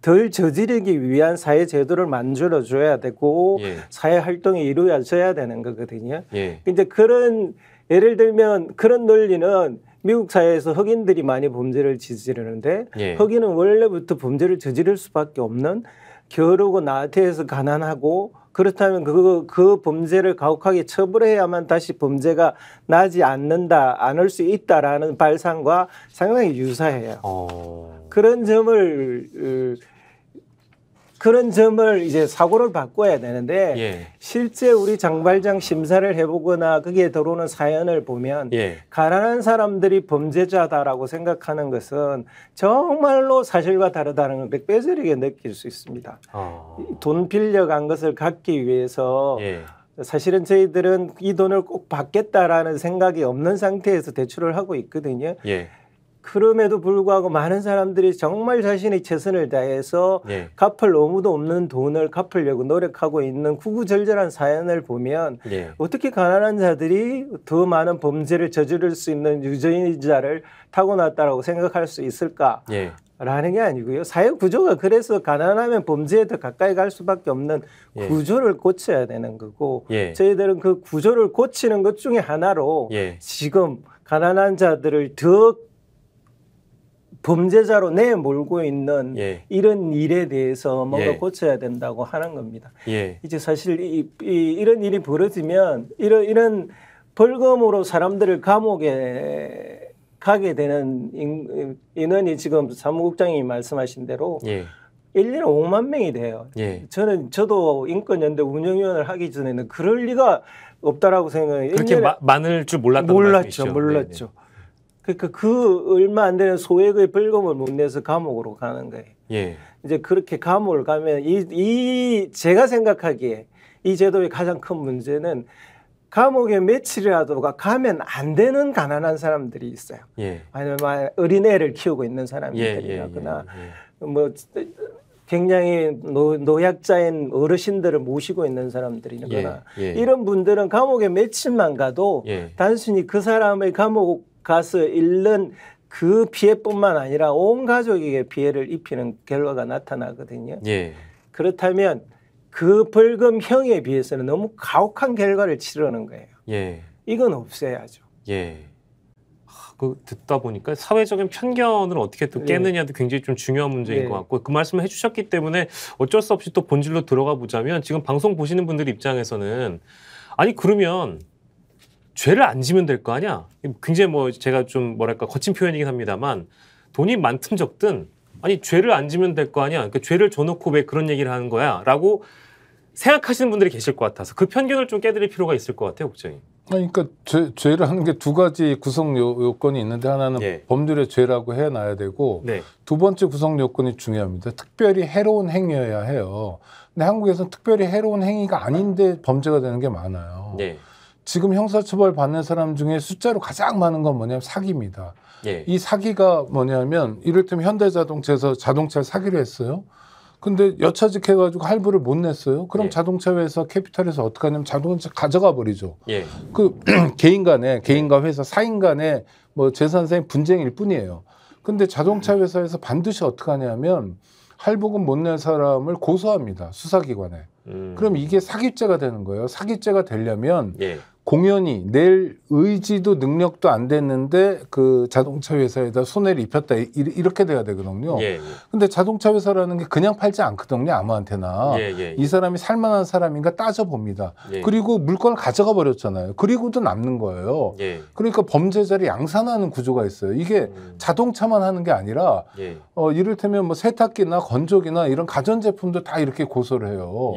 Speaker 7: 덜 저지르기 위한 사회 제도를 만들어줘야 되고
Speaker 4: 예.
Speaker 7: 사회 활동이 이루어져야 되는 거거든요.
Speaker 4: 예.
Speaker 7: 이제 그런 예를 들면 그런 논리는 미국 사회에서 흑인들이 많이 범죄를 저지르는데
Speaker 4: 예.
Speaker 7: 흑인은 원래부터 범죄를 저지를 수밖에 없는 겨루고 나태해서 가난하고 그렇다면 그 범죄를 가혹하게 처벌해야만 다시 범죄가 나지 않을 수 있다라는 발상과 상당히 유사해요. 그런 점을 이제 사고를 바꿔야 되는데
Speaker 4: 예.
Speaker 7: 실제 우리 장발장 심사를 해보거나 거기에 들어오는 사연을 보면
Speaker 4: 예.
Speaker 7: 가난한 사람들이 범죄자다라고 생각하는 것은 정말로 사실과 다르다는 걸 뼈저리게 느낄 수 있습니다. 돈 빌려간 것을 갚기 위해서
Speaker 4: 예.
Speaker 7: 사실은 저희들은 이 돈을 꼭 받겠다라는 생각이 없는 상태에서 대출을 하고 있거든요.
Speaker 4: 예.
Speaker 7: 그럼에도 불구하고 많은 사람들이 정말 자신의 최선을 다해서
Speaker 4: 예.
Speaker 7: 갚을 의무도 없는 돈을 갚으려고 노력하고 있는 구구절절한 사연을 보면
Speaker 4: 예.
Speaker 7: 어떻게 가난한 자들이 더 많은 범죄를 저지를 수 있는 유전자를 타고났다라고 생각할 수 있을까?
Speaker 4: 예.
Speaker 7: 라는 게 아니고요. 사회 구조가 그래서 가난하면 범죄에 더 가까이 갈 수밖에 없는
Speaker 4: 예.
Speaker 7: 구조를 고쳐야 되는 거고
Speaker 4: 예.
Speaker 7: 저희들은 그 구조를 고치는 것 중에 하나로
Speaker 4: 예.
Speaker 7: 지금 가난한 자들을 더 범죄자로 내몰고 있는
Speaker 4: 예.
Speaker 7: 이런 일에 대해서 뭔가
Speaker 4: 예.
Speaker 7: 고쳐야 된다고 하는 겁니다.
Speaker 4: 예.
Speaker 7: 이제 사실 이런 일이 벌어지면 이런 벌금으로 사람들을 감옥에 가게 되는 인원이 지금 사무국장님이 말씀하신 대로
Speaker 4: 예.
Speaker 7: 1년에 5만 명이 돼요.
Speaker 4: 예.
Speaker 7: 저도 인권연대 운영위원을 하기 전에는 그럴 리가 없다라고 생각해요.
Speaker 4: 그렇게 많을 줄 몰랐던 말씀이시죠?
Speaker 7: 몰랐죠. 그러니까 그 얼마 안 되는 소액의 벌금을 못 내서 감옥으로 가는 거예요.
Speaker 4: 예.
Speaker 7: 이제 그렇게 감옥을 가면 제가 생각하기에 이 제도의 가장 큰 문제는 감옥에 며칠이라도 가면 안 되는 가난한 사람들이 있어요.
Speaker 4: 예.
Speaker 7: 아니면 어린애를 키우고 있는 사람들이라거나 뭐 굉장히 노약자인 어르신들을 모시고 있는 사람들이거나 이런 분들은 감옥에 며칠만 가도 단순히 그 사람의 감옥 가서 잃는 그 피해뿐만 아니라 온 가족에게 피해를 입히는 결과가 나타나거든요.
Speaker 4: 예.
Speaker 7: 그렇다면 그 벌금형에 비해서는 너무 가혹한 결과를 치르는 거예요.
Speaker 4: 예.
Speaker 7: 이건 없애야죠.
Speaker 4: 예. 그 듣다 보니까 사회적인 편견을 어떻게 또 깨느냐도 굉장히 좀 중요한 문제인 것 같고 그 말씀을 해주셨기 때문에 어쩔 수 없이 또 본질로 들어가 보자면 지금 방송 보시는 분들 입장에서는 아니 그러면 죄를 안 지면 될 거 아니야? 굉장히 뭐 제가 좀 뭐랄까 거친 표현이긴 합니다만 돈이 많든 적든 아니 죄를 안 지면 될 거 아니야? 그러니까 죄를 줘놓고 왜 그런 얘기를 하는 거야? 라고 생각하시는 분들이 계실 것 같아서 그 편견을 좀 깨드릴 필요가 있을 것 같아요, 국장님.
Speaker 6: 그러니까 죄를 하는 게 두 가지 구성 요건이 있는데 하나는 법률의 죄라고 해놔야 되고 두 번째 구성 요건이 중요합니다. 특별히 해로운 행위여야 해요. 근데 한국에서는 특별히 해로운 행위가 아닌데 범죄가 되는 게 많아요. 지금 형사처벌 받는 사람 중에 숫자로 가장 많은 건 뭐냐면 사기입니다. 이 사기가 뭐냐면 이를테면 현대자동차에서 자동차를 사기로 했어요. 근데 여차직 해가지고 할부를 못 냈어요. 그럼 자동차 회사 캐피탈에서 어떻게 하냐면 자동차 가져가 버리죠. 그 개인 간과 회사, 사인 간의 뭐 재산상의 분쟁일 뿐이에요. 근데 자동차 회사에서 반드시 어떻게 하냐면 할부금 못 낼 사람을 고소합니다. 수사기관에. 그럼 이게 사기죄가 되는 거예요. 사기죄가 되려면 공연히 낼 의지도 능력도 안 됐는데 그 자동차 회사에다 손해를 입혔다 이렇게 돼야 되거든요. 근데 자동차 회사라는 게 그냥 팔지 않거든요. 아무한테나. 이 사람이 살만한 사람인가 따져봅니다. 그리고 물건을 가져가 버렸잖아요. 그리고도 남는 거예요. 그러니까 범죄자를 양산하는 구조가 있어요. 이게 자동차만 하는 게 아니라 이를테면 뭐 세탁기나 건조기나 이런 가전제품도 다 이렇게 고소를 해요.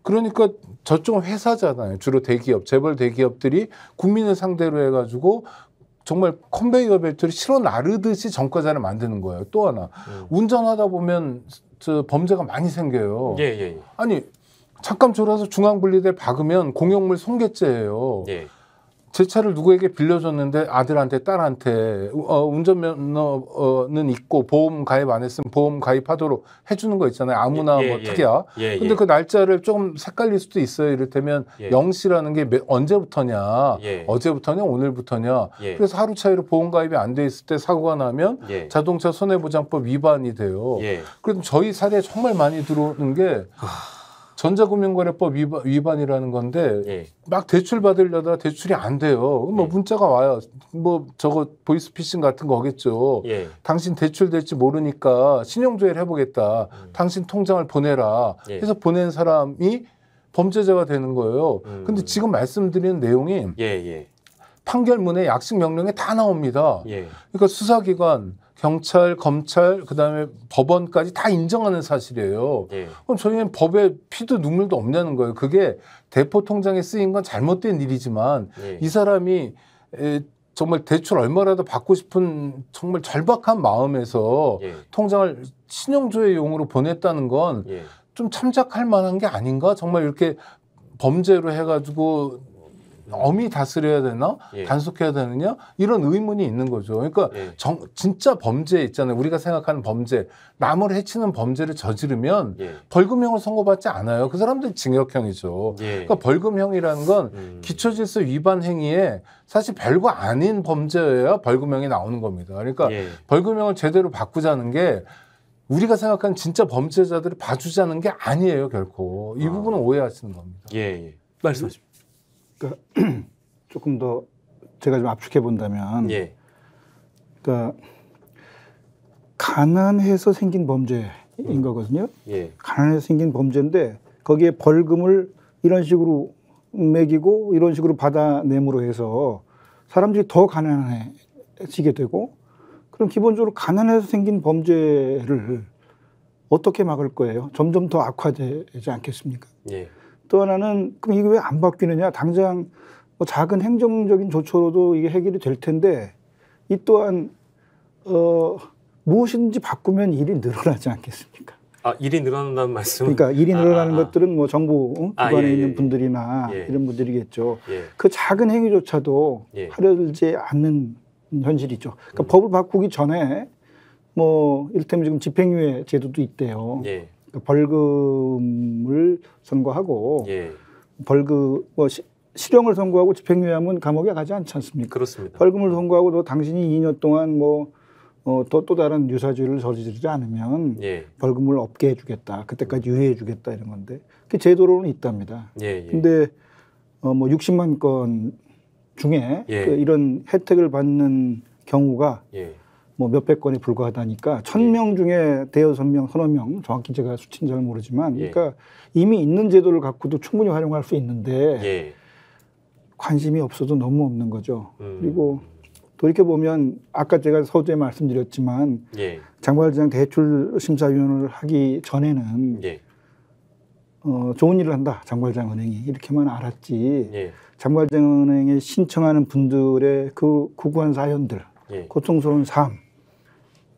Speaker 6: 그러니까 저쪽은 회사잖아요. 주로 대기업, 재벌 대기업들이 국민을 상대로 해가지고 정말 컨베이어 벨트를 실어 나르듯이 전과자를 만드는 거예요. 또 하나 운전하다 보면 범죄가 많이 생겨요. 아니 잠깐 졸아서 중앙분리대 박으면 공용물 손괴죄예요. 제 차를 누구에게 빌려줬는데 아들한테 딸한테 운전면허는 있고 보험 가입 안 했으면 보험 가입하도록 해주는 거 있잖아요. 아무나 뭐 특이야. 근데 그 날짜를 조금 헷갈릴 수도 있어요. 이를테면 0시라는 게 언제부터냐, 어제부터냐, 오늘부터냐. 그래서 하루 차이로 보험 가입이 안 돼 있을 때 사고가 나면 자동차 손해보장법 위반이 돼요. 그래도 저희 사례에 정말 많이 들어오는 게 전자금융거래법 위반이라는 건데 막 대출 받으려다 대출이 안 돼요. 뭐 문자가 와요. 뭐 저거 보이스피싱 같은 거겠죠. 당신 대출 될지 모르니까 신용조회를 해보겠다. 당신 통장을 보내라. 해서 보낸 사람이 범죄자가 되는 거예요. 근데 지금 말씀드리는 내용이 판결문에 약식 명령에 다 나옵니다. 그러니까 수사기관, 경찰, 검찰, 그다음에 법원까지 다 인정하는 사실이에요. 그럼 저희는 법에 피도 눈물도 없냐는 거예요. 그게 대포 통장에 쓰인 건 잘못된 일이지만 이 사람이 정말 대출 얼마라도 받고 싶은 정말 절박한 마음에서 통장을 신용조회용으로 보냈다는 건 좀 참작할 만한 게 아닌가? 정말 이렇게 범죄로 해가지고 엄히 다스려야 되나? 단속해야 되느냐? 이런 의문이 있는 거죠. 그러니까 진짜 범죄 있잖아요. 우리가 생각하는 범죄, 남을 해치는 범죄를 저지르면 벌금형을 선고받지 않아요. 그 사람들이 징역형이죠. 그러니까 벌금형이라는 건 기초질서 위반 행위에 사실 별거 아닌 범죄여야 벌금형이 나오는 겁니다. 그러니까 벌금형을 제대로 바꾸자는 게 우리가 생각하는 진짜 범죄자들을 봐주자는 게 아니에요, 결코. 이 부분은 오해하시는 겁니다.
Speaker 4: 말씀하십시오.
Speaker 5: 그러니까 조금 더 제가 좀 압축해 본다면, 그러니까 가난해서 생긴 범죄인 거거든요. 가난해서 생긴 범죄인데 거기에 벌금을 이런 식으로 매기고 이런 식으로 받아내므로 해서 사람들이 더 가난해지게 되고, 그럼 기본적으로 가난해서 생긴 범죄를 어떻게 막을 거예요? 점점 더 악화되지 않겠습니까? 또 하나는 그럼 이게 왜 안 바뀌느냐? 당장 뭐 작은 행정적인 조처로도 이게 해결이 될 텐데 이 또한 무엇인지 바꾸면 일이 늘어나지 않겠습니까?
Speaker 4: 일이 늘어난다는 말씀은?
Speaker 5: 그러니까 일이 늘어나는 것들은 뭐 정부 기관에 있는 분들이나 이런 분들이겠죠. 그 작은 행위조차도 하려지 않는 현실이죠. 그러니까 법을 바꾸기 전에 뭐 이를테면 지금 집행유예 제도도 있대요. 그러니까 벌금을 선고하고 벌금 뭐 실형을 선고하고 집행유예하면 감옥에 가지 않지 않습니까?
Speaker 4: 그렇습니다. 벌금을
Speaker 5: 선고하고 또 당신이 2년 동안 뭐 또 다른 유사죄를 저지르지 않으면 벌금을 없게 해주겠다. 그때까지 유예해주겠다 이런 건데 그 제도로는 있답니다. 근데 뭐 60만 건 중에 그 이런 혜택을 받는 경우가 뭐 몇백 건에 불과하다니까 1000명 중에 대여섯 명, 서너 명, 정확히 제가 수치는 잘 모르지만 그러니까 이미 있는 제도를 갖고도 충분히 활용할 수 있는데 관심이 없어도 너무 없는 거죠. 그리고 돌이켜보면 아까 제가 서두에 말씀드렸지만 장발장 대출심사위원을 하기 전에는 좋은 일을 한다, 장발장은행이 이렇게만 알았지 장발장은행에 신청하는 분들의 그 구구한 사연들, 고통스러운 삶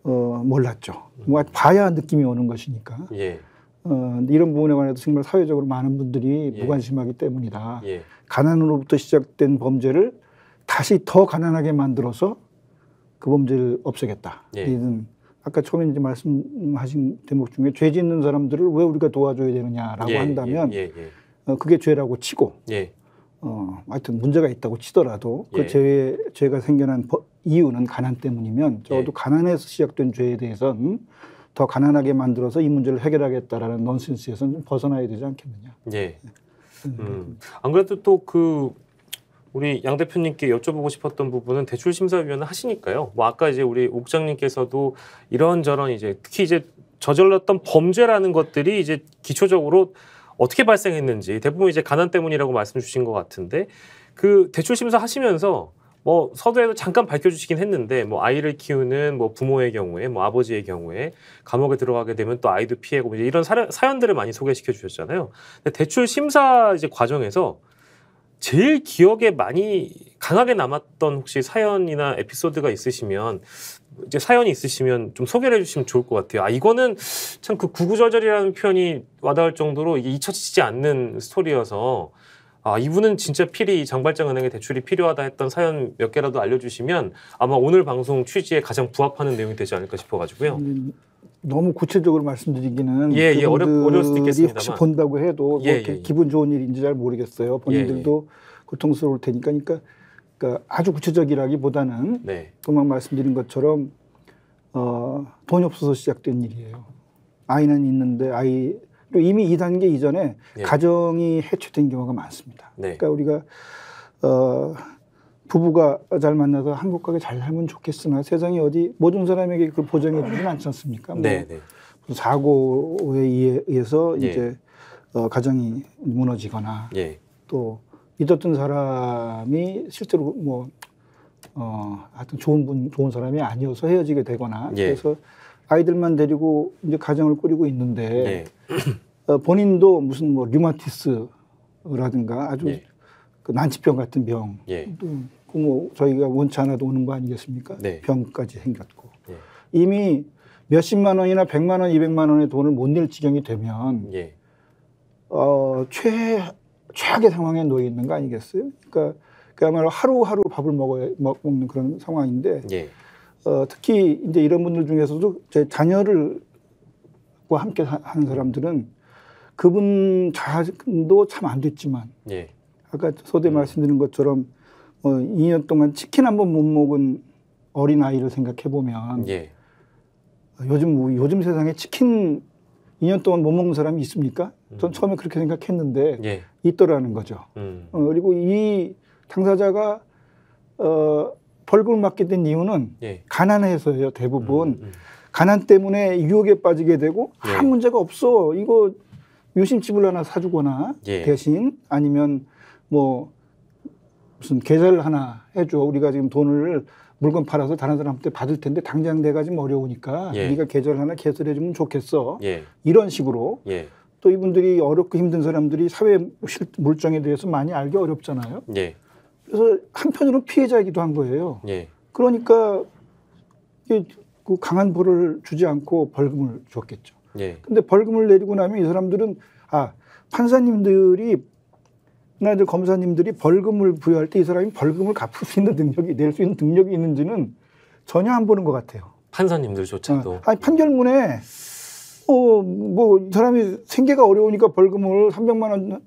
Speaker 5: 몰랐죠. 뭐 봐야 느낌이 오는 것이니까. 이런 부분에 관해서 정말 사회적으로 많은 분들이 무관심하기 때문이다. 가난으로부터 시작된 범죄를 다시 더 가난하게 만들어서 그 범죄를 없애겠다. 이런 아까 처음에 이제 말씀하신 대목 중에 죄 짓는 사람들을 왜 우리가 도와줘야 되느냐라고 한다면 그게 죄라고 치고 하여튼 문제가 있다고 치더라도 그 죄가 생겨난 이유는 가난 때문이면 적어도 가난해서 시작된 죄에 대해서는 더 가난하게 만들어서 이 문제를 해결하겠다라는 넌센스에서는 좀 벗어나야 되지 않겠느냐.
Speaker 4: 안 그래도 또 그 우리 양 대표님께 여쭤보고 싶었던 부분은 대출심사위원을 하시니까요. 뭐 아까 이제 우리 옥 장님께서도 이런저런 이제 특히 이제 저질렀던 범죄라는 것들이 이제 기초적으로 어떻게 발생했는지 대부분 이제 가난 때문이라고 말씀 주신 것 같은데 그 대출심사 하시면서 뭐 서두에도 잠깐 밝혀주시긴 했는데 뭐 아이를 키우는 뭐 부모의 경우에 뭐 아버지의 경우에 감옥에 들어가게 되면 또 아이도 피해고 이제 이런 사연들을 많이 소개시켜 주셨잖아요. 근데 대출 심사 이제 과정에서 제일 기억에 많이 강하게 남았던 혹시 사연이나 에피소드가 있으시면 이제 사연이 있으시면 좀 소개를 해주시면 좋을 것 같아요. 이거는 참 그 구구절절이라는 표현이 와닿을 정도로 이게 잊혀지지 않는 스토리여서 이분은 진짜 필히 장발장은행에 대출이 필요하다 했던 사연 몇 개라도 알려주시면 아마 오늘 방송 취지에 가장 부합하는 내용이 되지 않을까 싶어가지고요.
Speaker 5: 너무 구체적으로 말씀드리기는
Speaker 4: 예, 어려울 수도 있겠습니다만
Speaker 5: 혹시 본다고 해도 뭐 이렇게 기분 좋은 일인지 잘 모르겠어요. 본인들도 고통스러울 테니까. 그러니까 아주 구체적이라기보다는
Speaker 4: 네.
Speaker 5: 금방 말씀드린 것처럼 돈이 없어서 시작된 일이에요. 아이는 있는데 이미 2단계 이전에 가정이 해체된 경우가 많습니다.
Speaker 4: 네.
Speaker 5: 그러니까 우리가 부부가 잘 만나서 행복하게 잘 살면 좋겠으나 세상에 어디 모든 사람에게 그걸 보장해 주진 않지 않습니까?
Speaker 4: 네.
Speaker 5: 사고에 의해서 이제 가정이 무너지거나 또 믿었던 사람이 실제로 하여튼 좋은 사람이 아니어서 헤어지게 되거나 그래서 아이들만 데리고 이제 가정을 꾸리고 있는데 본인도 무슨 류마티스라든가 아주 그 난치병 같은 병, 저희가 원치 않아도 오는 거 아니겠습니까? 병까지 생겼고 이미 몇십만 원이나 100만 원, 200만 원의 돈을 못 낼 지경이 되면 최악의 상황에 놓여 있는 거 아니겠어요? 그러니까 그야말로 하루하루 밥을 먹는 그런 상황인데 특히 이제 이런 분들 중에서도 제 자녀를 함께 하는 사람들은 그분 자신도 참 안 됐지만 아까 서두에 말씀드린 것처럼 2년 동안 치킨 한 번 못 먹은 어린 아이를 생각해 보면 요즘 세상에 치킨 2년 동안 못 먹는 사람이 있습니까? 전 처음에 그렇게 생각했는데 있더라는 거죠. 그리고 이 당사자가 벌금을 맞게 된 이유는 가난해서요. 대부분 가난 때문에 유혹에 빠지게 되고 아무 문제가 없어. 이거 유심칩을 하나 사주거나 대신 아니면 뭐 무슨 계좌를 하나 해줘. 우리가 지금 돈을 물건 팔아서 다른 사람한테 받을 텐데 당장 내가 지금 어려우니까 네가 계좌를 하나 개설해주면 좋겠어. 이런 식으로 또 이분들이 어렵고 힘든 사람들이 사회 물정에 대해서 많이 알기 어렵잖아요. 그래서 한편으로 피해자이기도 한 거예요. 그러니까 그 강한 벌을 주지 않고 벌금을 줬겠죠. 근데 벌금을 내리고 나면 이 사람들은 판사님들이 이들 검사님들이 벌금을 부여할 때 이 사람이 벌금을 갚을 수 있는 능력이 낼 수 있는 능력이 있는지는 전혀 안 보는 것 같아요.
Speaker 4: 판사님들조차도.
Speaker 5: 판결문에 이 사람이 생계가 어려우니까 벌금을 300만 원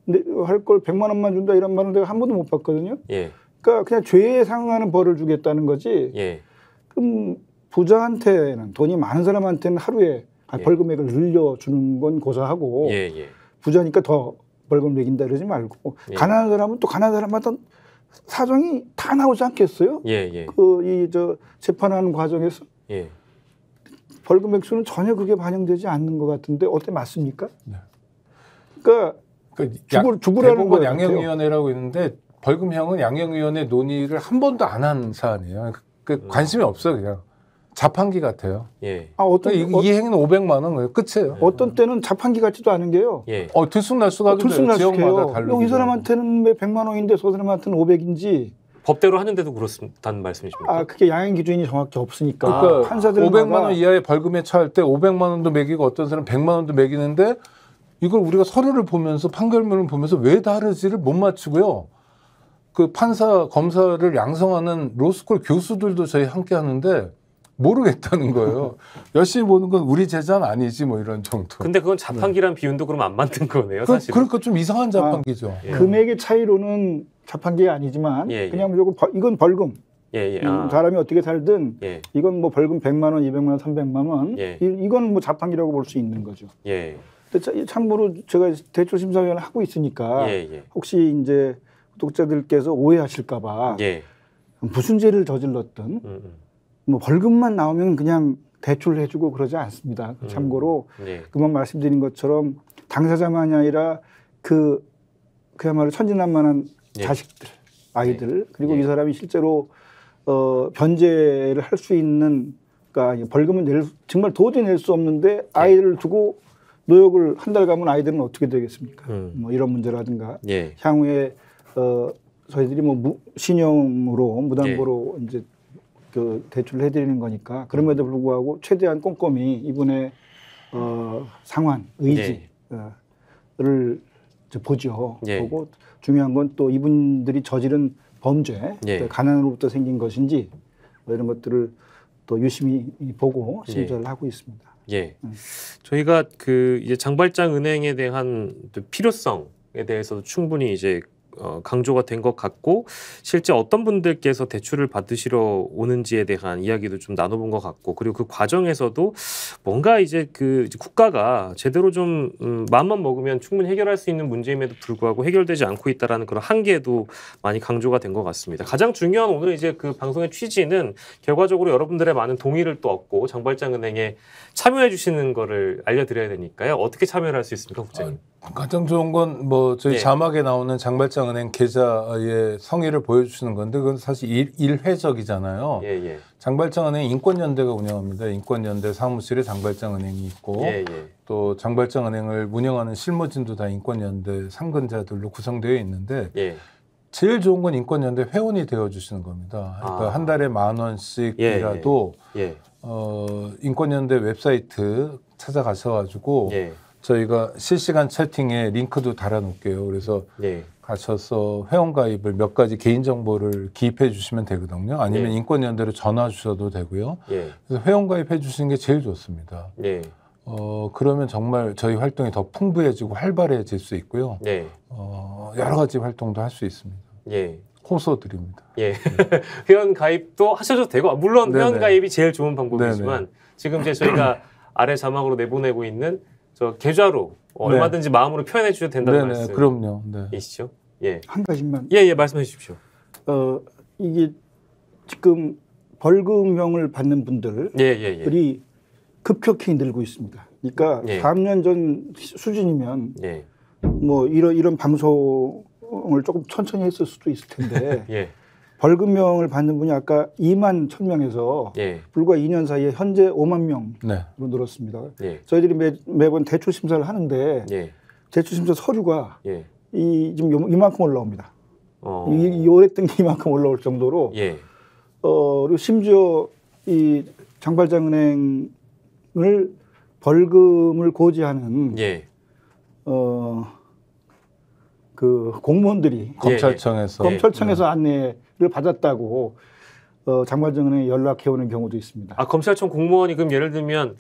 Speaker 5: 할 걸 100만 원만 준다 이런 말은 내가 한 번도 못 봤거든요. 그러니까 그냥 죄에 상응하는 벌을 주겠다는 거지. 그럼 부자한테는 돈이 많은 사람한테는 하루에 벌금액을 늘려주는 건 고사하고 부자니까 더 벌금 매긴다 그러지 말고 가난한 사람은 또 가난한 사람마다 사정이 다 나오지 않겠어요? 재판하는 과정에서 벌금 액수는 전혀 그게 반영되지 않는 것 같은데 어때 맞습니까? 그러니까 죽으라는 거
Speaker 6: 양형위원회라고 있는데 벌금형은 양형위원회 논의를 한 번도 안 한 사안이에요. 관심이 없어 그냥. 자판기 같아요. 이 행위는 500만 원 거예요. 끝이에요.
Speaker 5: 어떤 때는 자판기 같지도 않은 게요.
Speaker 6: 들쑥날쑥하게 지역마다 다르고.
Speaker 5: 이 사람한테는 100만 원인데 저 사람한테는 500인지.
Speaker 4: 법대로 하는데도 그렇다는 말씀이십니까?
Speaker 5: 그게 양형 기준이 정확히 없으니까.
Speaker 6: 그러니까
Speaker 5: 판사들마다
Speaker 6: 500만 원 이하의 벌금에 처할 때 500만 원도 매기고 어떤 사람은 100만 원도 매기는데 이걸 우리가 서류를 보면서 판결문을 보면서 왜 다르지를 못 맞추고요. 그 판사, 검사를 양성하는 로스쿨 교수들도 저희 함께 하는데 모르겠다는 거예요. 열심히 보는 건 우리 제자는 아니지 뭐 이런 정도.
Speaker 4: 근데 그건 자판기란 비윤도 그럼 안 맞는 거네요, 사실.
Speaker 6: 그러니까 좀 이상한 자판기죠.
Speaker 5: 금액의 차이로는 자판기가 아니지만 그냥 무조건 이건 벌금. 사람이 어떻게 살든 이건 뭐 벌금 100만 원, 200만 원, 300만 원. 이건 뭐 자판기라고 볼 수 있는 거죠. 근데 참고로 제가 대출 심사위원을 하고 있으니까 혹시 이제 독자들께서 오해하실까 봐 무슨 죄를 저질렀든 뭐 벌금만 나오면 그냥 대출을 해주고 그러지 않습니다. 참고로 그만 말씀드린 것처럼 당사자만이 아니라 그야말로 천진난만한 자식들, 아이들 그리고 이 사람이 실제로 변제를 할 수 있는 그러니까 벌금을 정말 도저히 낼 수 없는데 아이를 두고 노역을 한 달 가면 아이들은 어떻게 되겠습니까? 뭐 이런 문제라든가 향후에 저희들이 뭐 신용으로 무담보로 이제 그 대출을 해드리는 거니까 그럼에도 불구하고 최대한 꼼꼼히 이분의 상환, 의지를 보죠.
Speaker 4: 예.
Speaker 5: 보고 중요한 건 또 이분들이 저지른 범죄,
Speaker 4: 예.
Speaker 5: 또 가난으로부터 생긴 것인지 뭐 이런 것들을 또 유심히 보고 심사를 하고 있습니다.
Speaker 4: 예. 저희가 그 이제 장발장 은행에 대한 필요성에 대해서도 충분히 이제 강조가 된 것 같고 실제 어떤 분들께서 대출을 받으시러 오는지에 대한 이야기도 좀 나눠본 것 같고 그리고 그 과정에서도 뭔가 이제 그 국가가 제대로 좀 마음만 먹으면 충분히 해결할 수 있는 문제임에도 불구하고 해결되지 않고 있다라는 그런 한계도 많이 강조가 된 것 같습니다. 가장 중요한 오늘 이제 그 방송의 취지는 결과적으로 여러분들의 많은 동의를 또 얻고 장발장 은행에 참여해 주시는 거를 알려드려야 되니까요. 어떻게 참여를 할 수 있습니까, 국장님?
Speaker 6: 가장 좋은 건 뭐 저희
Speaker 4: 예.
Speaker 6: 자막에 나오는 장발장은행 계좌의 성의를 보여주시는 건데 그건 사실 일회적이잖아요.
Speaker 4: 예, 예.
Speaker 6: 장발장은행 인권연대가 운영합니다. 인권연대 사무실에 장발장은행이 있고
Speaker 4: 예, 예.
Speaker 6: 또 장발장은행을 운영하는 실무진도 다 인권연대 상근자들로 구성되어 있는데
Speaker 4: 예.
Speaker 6: 제일 좋은 건 인권연대 회원이 되어주시는 겁니다. 그러니까 한 달에 $10,000씩이라도
Speaker 4: 예.
Speaker 6: 인권연대 웹사이트 찾아가셔가지고
Speaker 4: 예.
Speaker 6: 저희가 실시간 채팅에 링크도 달아놓을게요. 그래서
Speaker 4: 예.
Speaker 6: 가셔서 회원가입을 몇 가지 개인정보를 기입해 주시면 되거든요. 아니면
Speaker 4: 예.
Speaker 6: 인권연대로 전화 주셔도 되고요.
Speaker 4: 예.
Speaker 6: 그래서 회원가입해 주시는 게 제일 좋습니다.
Speaker 4: 예.
Speaker 6: 그러면 정말 저희 활동이 더 풍부해지고 활발해질 수 있고요.
Speaker 4: 예.
Speaker 6: 여러 가지 활동도 할 수 있습니다.
Speaker 4: 예.
Speaker 6: 호소드립니다.
Speaker 4: 예. 회원 가입도 하셔도 되고 물론
Speaker 6: 네네.
Speaker 4: 회원 가입이 제일 좋은 방법이지만
Speaker 6: 네네.
Speaker 4: 지금 이제 저희가 아래 자막으로 내보내고 있는 저 계좌로 얼마든지 마음으로 표현해 주셔도 된다는
Speaker 6: 네네,
Speaker 4: 말씀.
Speaker 6: 그럼요. 네.
Speaker 4: 이시죠? 예.
Speaker 5: 한 가지만
Speaker 4: 예, 말씀해 주십시오.
Speaker 5: 이게 지금 벌금형을 받는 분들이
Speaker 4: 예, 예, 예.
Speaker 5: 급격히 늘고 있습니다. 그러니까
Speaker 4: 예.
Speaker 5: 3년 전 수준이면
Speaker 4: 예.
Speaker 5: 뭐 이런 방송을 조금 천천히 했을 수도 있을 텐데
Speaker 4: 예.
Speaker 5: 벌금형을 받는 분이 아까 2만 1,000명에서
Speaker 4: 예.
Speaker 5: 불과 2년 사이에 현재 5만 명으로
Speaker 6: 네.
Speaker 5: 늘었습니다.
Speaker 4: 예.
Speaker 5: 저희들이 매번 대출 심사를 하는데
Speaker 4: 예.
Speaker 5: 대출 심사 서류가
Speaker 4: 예.
Speaker 5: 지금 이만큼 올라옵니다.
Speaker 4: 어.
Speaker 5: 이 오랬던 게 이만큼 올라올 정도로
Speaker 4: 예.
Speaker 5: 그리고 심지어 이 장발장은행을 벌금을 고지하는
Speaker 4: 예.
Speaker 5: 그 공무원들이
Speaker 6: 검찰청에서
Speaker 5: 검찰청에서 안내를 받았다고 장발장은행에 연락해 오는 경우도 있습니다.
Speaker 4: 아, 검찰청 공무원이 그럼 예를 들면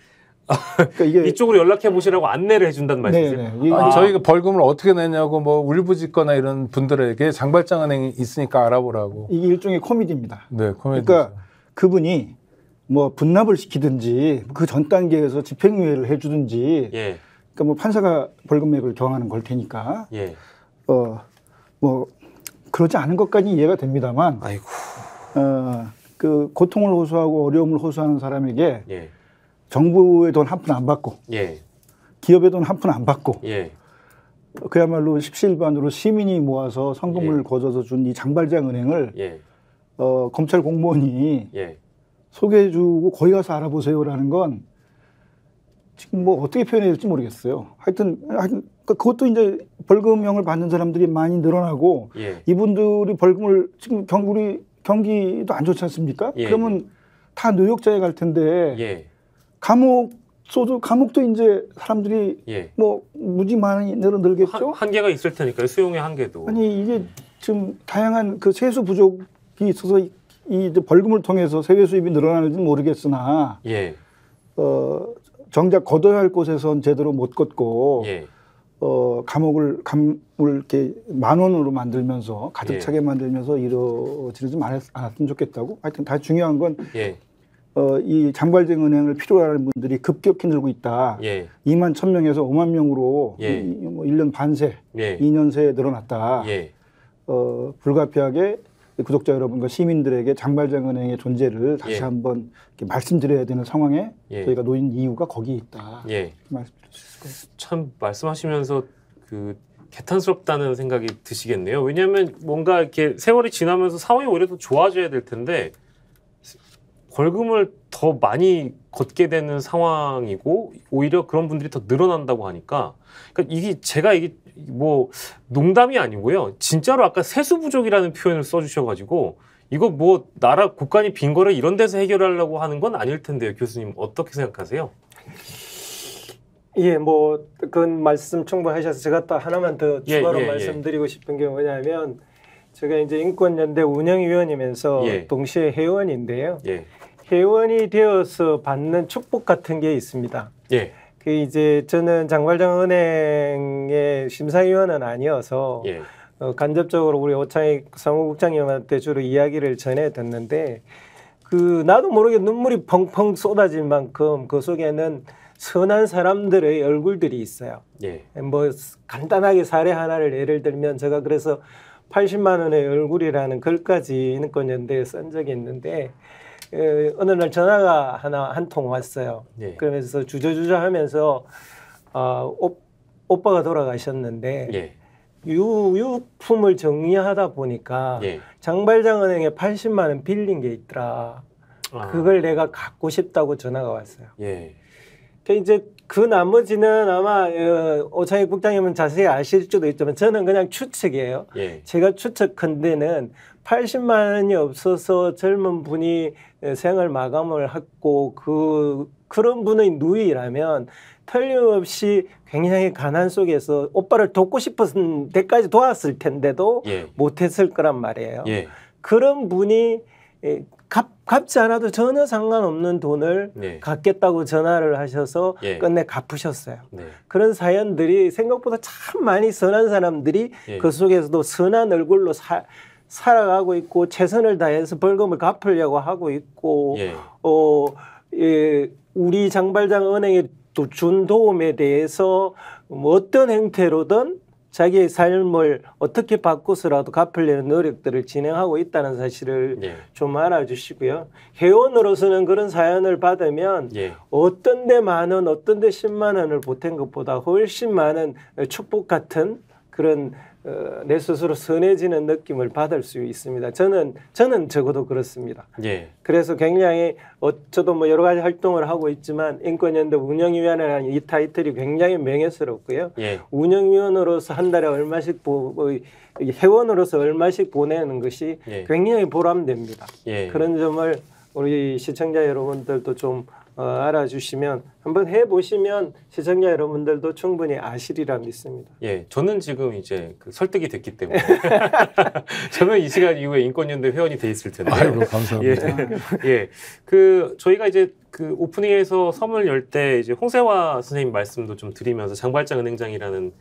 Speaker 5: 그러니까 이게
Speaker 4: 이쪽으로 연락해 보시라고 안내를 해 준다는 말씀이세요?
Speaker 5: 네네.
Speaker 6: 아니, 저희가 벌금을 어떻게 내냐고 뭐 울부짖거나 이런 분들에게 장발장은행이 있으니까 알아보라고.
Speaker 5: 이게 일종의 코미디입니다.
Speaker 6: 네, 코미디.
Speaker 5: 그러니까 그분이 뭐 분납을 시키든지 그 전 단계에서 집행유예를 해주든지,
Speaker 4: 예.
Speaker 5: 그러니까 뭐 판사가 벌금액을 정하는 걸 테니까
Speaker 4: 예.
Speaker 5: 뭐 그러지 않은 것까지 이해가 됩니다만,
Speaker 4: 아이고.
Speaker 5: 그 고통을 호소하고 어려움을 호소하는 사람에게
Speaker 4: 예.
Speaker 5: 정부의 돈 한 푼 안 받고
Speaker 4: 예.
Speaker 5: 기업의 돈 한 푼 안 받고
Speaker 4: 예.
Speaker 5: 그야말로 십시일반으로 시민이 모아서 성금을
Speaker 4: 예.
Speaker 5: 거둬서 준 이 장발장은행을
Speaker 4: 예.
Speaker 5: 검찰 공무원이
Speaker 4: 예.
Speaker 5: 소개해주고 거기 가서 알아보세요라는 건 지금 뭐 어떻게 표현해야 될지 모르겠어요. 하여튼 그것도 이제 벌금형을 받는 사람들이 많이 늘어나고
Speaker 4: 예.
Speaker 5: 이분들이 벌금을 지금 우리 경기도 안 좋지 않습니까?
Speaker 4: 예.
Speaker 5: 그러면 다 노역자에 갈 텐데
Speaker 4: 예.
Speaker 5: 감옥도 이제 사람들이
Speaker 4: 예.
Speaker 5: 뭐 무지 많이 늘겠죠.
Speaker 4: 한계가 있을 테니까요. 수용의 한계도.
Speaker 5: 아니 이게 지금 다양한 그 세수 부족이 있어서 이 이제 벌금을 통해서 세외 수입이 늘어나는지 모르겠으나
Speaker 4: 예.
Speaker 5: 정작 걷어야 할 곳에선 제대로 못 걷고
Speaker 4: 예.
Speaker 5: 감을 이렇게 10,000원으로 만들면서 가득
Speaker 4: 예.
Speaker 5: 차게 만들면서 이러지를 않았으면 좋겠다고. 하여튼 다 중요한 건
Speaker 4: 예.
Speaker 5: 이 장발장은행을 필요로 하는 분들이 급격히 늘고 있다.
Speaker 4: 예.
Speaker 5: 2만 1,000명에서 5만 명으로
Speaker 4: 예.
Speaker 5: 뭐 1년 반 새,
Speaker 4: 예.
Speaker 5: 2년 새에 늘어났다.
Speaker 4: 예.
Speaker 5: 불가피하게 구독자 여러분과 시민들에게 장발장은행의 존재를 다시
Speaker 4: 예.
Speaker 5: 한번 이렇게 말씀드려야 되는 상황에
Speaker 4: 예.
Speaker 5: 저희가 놓인 이유가 거기에 있다.
Speaker 4: 예.
Speaker 5: 말씀드릴 수 있을 것 같습니다.
Speaker 4: 참 말씀하시면서 그 개탄스럽다는 생각이 드시겠네요. 왜냐하면 뭔가 이렇게 세월이 지나면서 상황이 오히려 더 좋아져야 될 텐데 벌금을 더 많이 걷게 되는 상황이고 오히려 그런 분들이 더 늘어난다고 하니까 그러니까 이게 뭐 농담이 아니고요. 진짜로 아까 세수 부족이라는 표현을 써주셔가지고 이거 뭐 나라 국간이 빈 거를 이런 데서 해결하려고 하는 건 아닐 텐데요. 교수님 어떻게 생각하세요?
Speaker 7: 예, 뭐 그건 말씀 충분하셔서 제가 또 하나만 더 추가로
Speaker 4: 예.
Speaker 7: 말씀드리고 싶은 게 뭐냐면 제가 이제 인권연대 운영위원이면서
Speaker 4: 예.
Speaker 7: 동시에 회원인데요.
Speaker 4: 예.
Speaker 7: 회원이 되어서 받는 축복 같은 게 있습니다.
Speaker 4: 예.
Speaker 7: 그 이제 저는 장발장 은행의 심사위원은 아니어서
Speaker 4: 예.
Speaker 7: 간접적으로 우리 오창익 사무국장님한테 주로 이야기를 전해 듣는데 그 나도 모르게 눈물이 펑펑 쏟아질 만큼 그 속에는 선한 사람들의 얼굴들이 있어요.
Speaker 4: 예.
Speaker 7: 뭐 간단하게 사례 하나를 예를 들면 제가 그래서 80만 원의 얼굴이라는 글까지 인권연대에 쓴 적이 있는데 어느 날 전화가 한 통 왔어요.
Speaker 4: 예.
Speaker 7: 그러면서 주저주저 하면서 오빠가 돌아가셨는데
Speaker 4: 예.
Speaker 7: 유품을 정리하다 보니까
Speaker 4: 예.
Speaker 7: 장발장은행에 80만 원 빌린 게 있더라.
Speaker 4: 아.
Speaker 7: 그걸 내가 갖고 싶다고 전화가 왔어요.
Speaker 4: 예.
Speaker 7: 이제 그 나머지는 아마 오창익 국장님은 자세히 아실 수도 있지만 저는 그냥 추측이에요.
Speaker 4: 예.
Speaker 7: 제가 추측컨대는 80만 원이 없어서 젊은 분이 생을 마감을 했고 그런 분의 누이라면 틀림없이 굉장히 가난 속에서 오빠를 돕고 싶은 데까지 도왔을 텐데도
Speaker 4: 예.
Speaker 7: 못했을 거란 말이에요.
Speaker 4: 예.
Speaker 7: 그런 분이 갚지 않아도 전혀 상관없는 돈을
Speaker 4: 네.
Speaker 7: 갚겠다고 전화를 하셔서
Speaker 4: 예.
Speaker 7: 끝내 갚으셨어요.
Speaker 4: 네.
Speaker 7: 그런 사연들이 생각보다 참 많이 선한 사람들이
Speaker 4: 예.
Speaker 7: 그 속에서도 선한 얼굴로 살아가고 있고 최선을 다해서 벌금을 갚으려고 하고 있고
Speaker 4: 예.
Speaker 7: 우리 장발장 은행에 또 준 도움에 대해서 뭐 어떤 형태로든 자기의 삶을 어떻게 바꾸서라도 갚으려는 노력들을 진행하고 있다는 사실을
Speaker 4: 예.
Speaker 7: 좀 알아주시고요. 회원으로서는 그런 사연을 받으면
Speaker 4: 예.
Speaker 7: 어떤 데 만 원, 어떤 데 10만 원을 보탠 것보다 훨씬 많은 축복 같은 그런 내 스스로 선해지는 느낌을 받을 수 있습니다. 저는 적어도 그렇습니다.
Speaker 4: 예.
Speaker 7: 그래서 굉장히 저도 뭐 여러 가지 활동을 하고 있지만 인권연대 운영위원회라는 이 타이틀이 굉장히 명예스럽고요.
Speaker 4: 예.
Speaker 7: 운영위원으로서 한 달에 얼마씩 회원으로서 얼마씩 보내는 것이
Speaker 4: 예.
Speaker 7: 굉장히 보람됩니다.
Speaker 4: 예.
Speaker 7: 그런 점을 우리 시청자 여러분들도 좀 알아주시면 한번 해보시면 시청자 여러분들도 충분히 아시리라 믿습니다.
Speaker 4: 예, 저는 지금 이제 설득이 됐기 때문에 저는 이 시간 이후에 인권연대 회원이 돼 있을 텐데.
Speaker 6: 아이고 감사합니다.
Speaker 4: 예, 저희가 이제 그 오프닝에서 섬을 열 때 이제 홍세화 선생님 말씀도 좀 드리면서 장발장 은행장이라는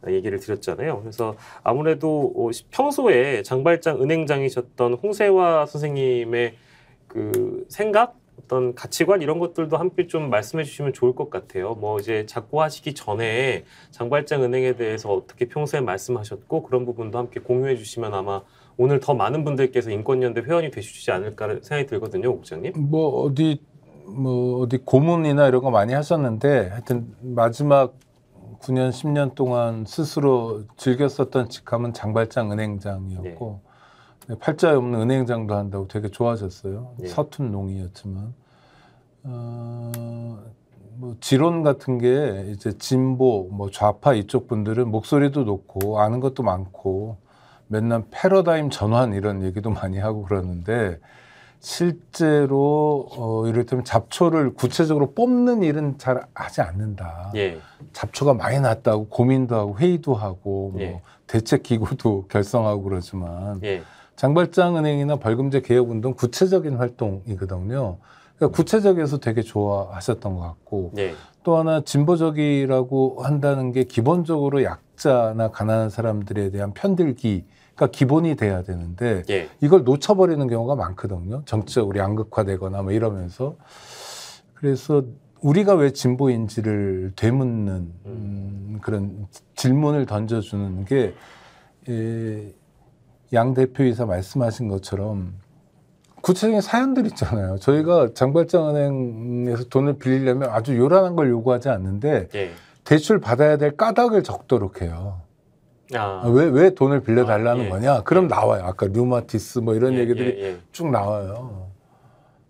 Speaker 4: 얘기를 드렸잖아요. 그래서 아무래도 평소에 장발장 은행장이셨던 홍세화 선생님의 그 생각, 어떤 가치관 이런 것들도 함께 좀 말씀해 주시면 좋을 것 같아요. 뭐 이제 작고하시기 전에 장발장 은행에 대해서 어떻게 평소에 말씀하셨고 그런 부분도 함께 공유해 주시면 아마 오늘 더 많은 분들께서 인권연대 회원이 되시지 않을까 생각이 들거든요, 국장님.
Speaker 6: 뭐 어디 고문이나 이런 거 많이 하셨는데 하여튼 마지막 9년 10년 동안 스스로 즐겼었던 직함은 장발장 은행장이었고 팔자에 없는 은행장도 한다고 되게 좋아하셨어요.
Speaker 4: 예.
Speaker 6: 서툰 농이였지만 뭐 지론 같은 게 이제 진보 뭐 좌파 이쪽 분들은 목소리도 높고 아는 것도 많고 맨날 패러다임 전환 이런 얘기도 많이 하고 그러는데 실제로 이를테면 잡초를 구체적으로 뽑는 일은 잘 하지 않는다.
Speaker 4: 예.
Speaker 6: 잡초가 많이 났다고 고민도 하고 회의도 하고 뭐
Speaker 4: 예.
Speaker 6: 대책 기구도 결성하고 그러지만
Speaker 4: 예.
Speaker 6: 장발장 은행이나 벌금제 개혁 운동 구체적인 활동이거든요. 그러니까 구체적에서 되게 좋아하셨던 것 같고
Speaker 4: 예.
Speaker 6: 또 하나 진보적이라고 한다는 게 기본적으로 약자나 가난한 사람들에 대한 편들기가 기본이 돼야 되는데
Speaker 4: 예.
Speaker 6: 이걸 놓쳐버리는 경우가 많거든요. 정치적으로 양극화되거나 뭐 이러면서. 그래서 우리가 왜 진보인지를 되묻는 그런 질문을 던져주는 게 양 대표이사 말씀하신 것처럼 구체적인 사연들 있잖아요. 저희가 장발장은행에서 돈을 빌리려면 아주 요란한 걸 요구하지 않는데
Speaker 4: 예.
Speaker 6: 대출 받아야 될 까닭을 적도록 해요. 왜 돈을 빌려달라는
Speaker 4: 예.
Speaker 6: 거냐? 그럼 나와요. 아까 류마티스 뭐 이런 얘기들이
Speaker 4: 예.
Speaker 6: 쭉 나와요.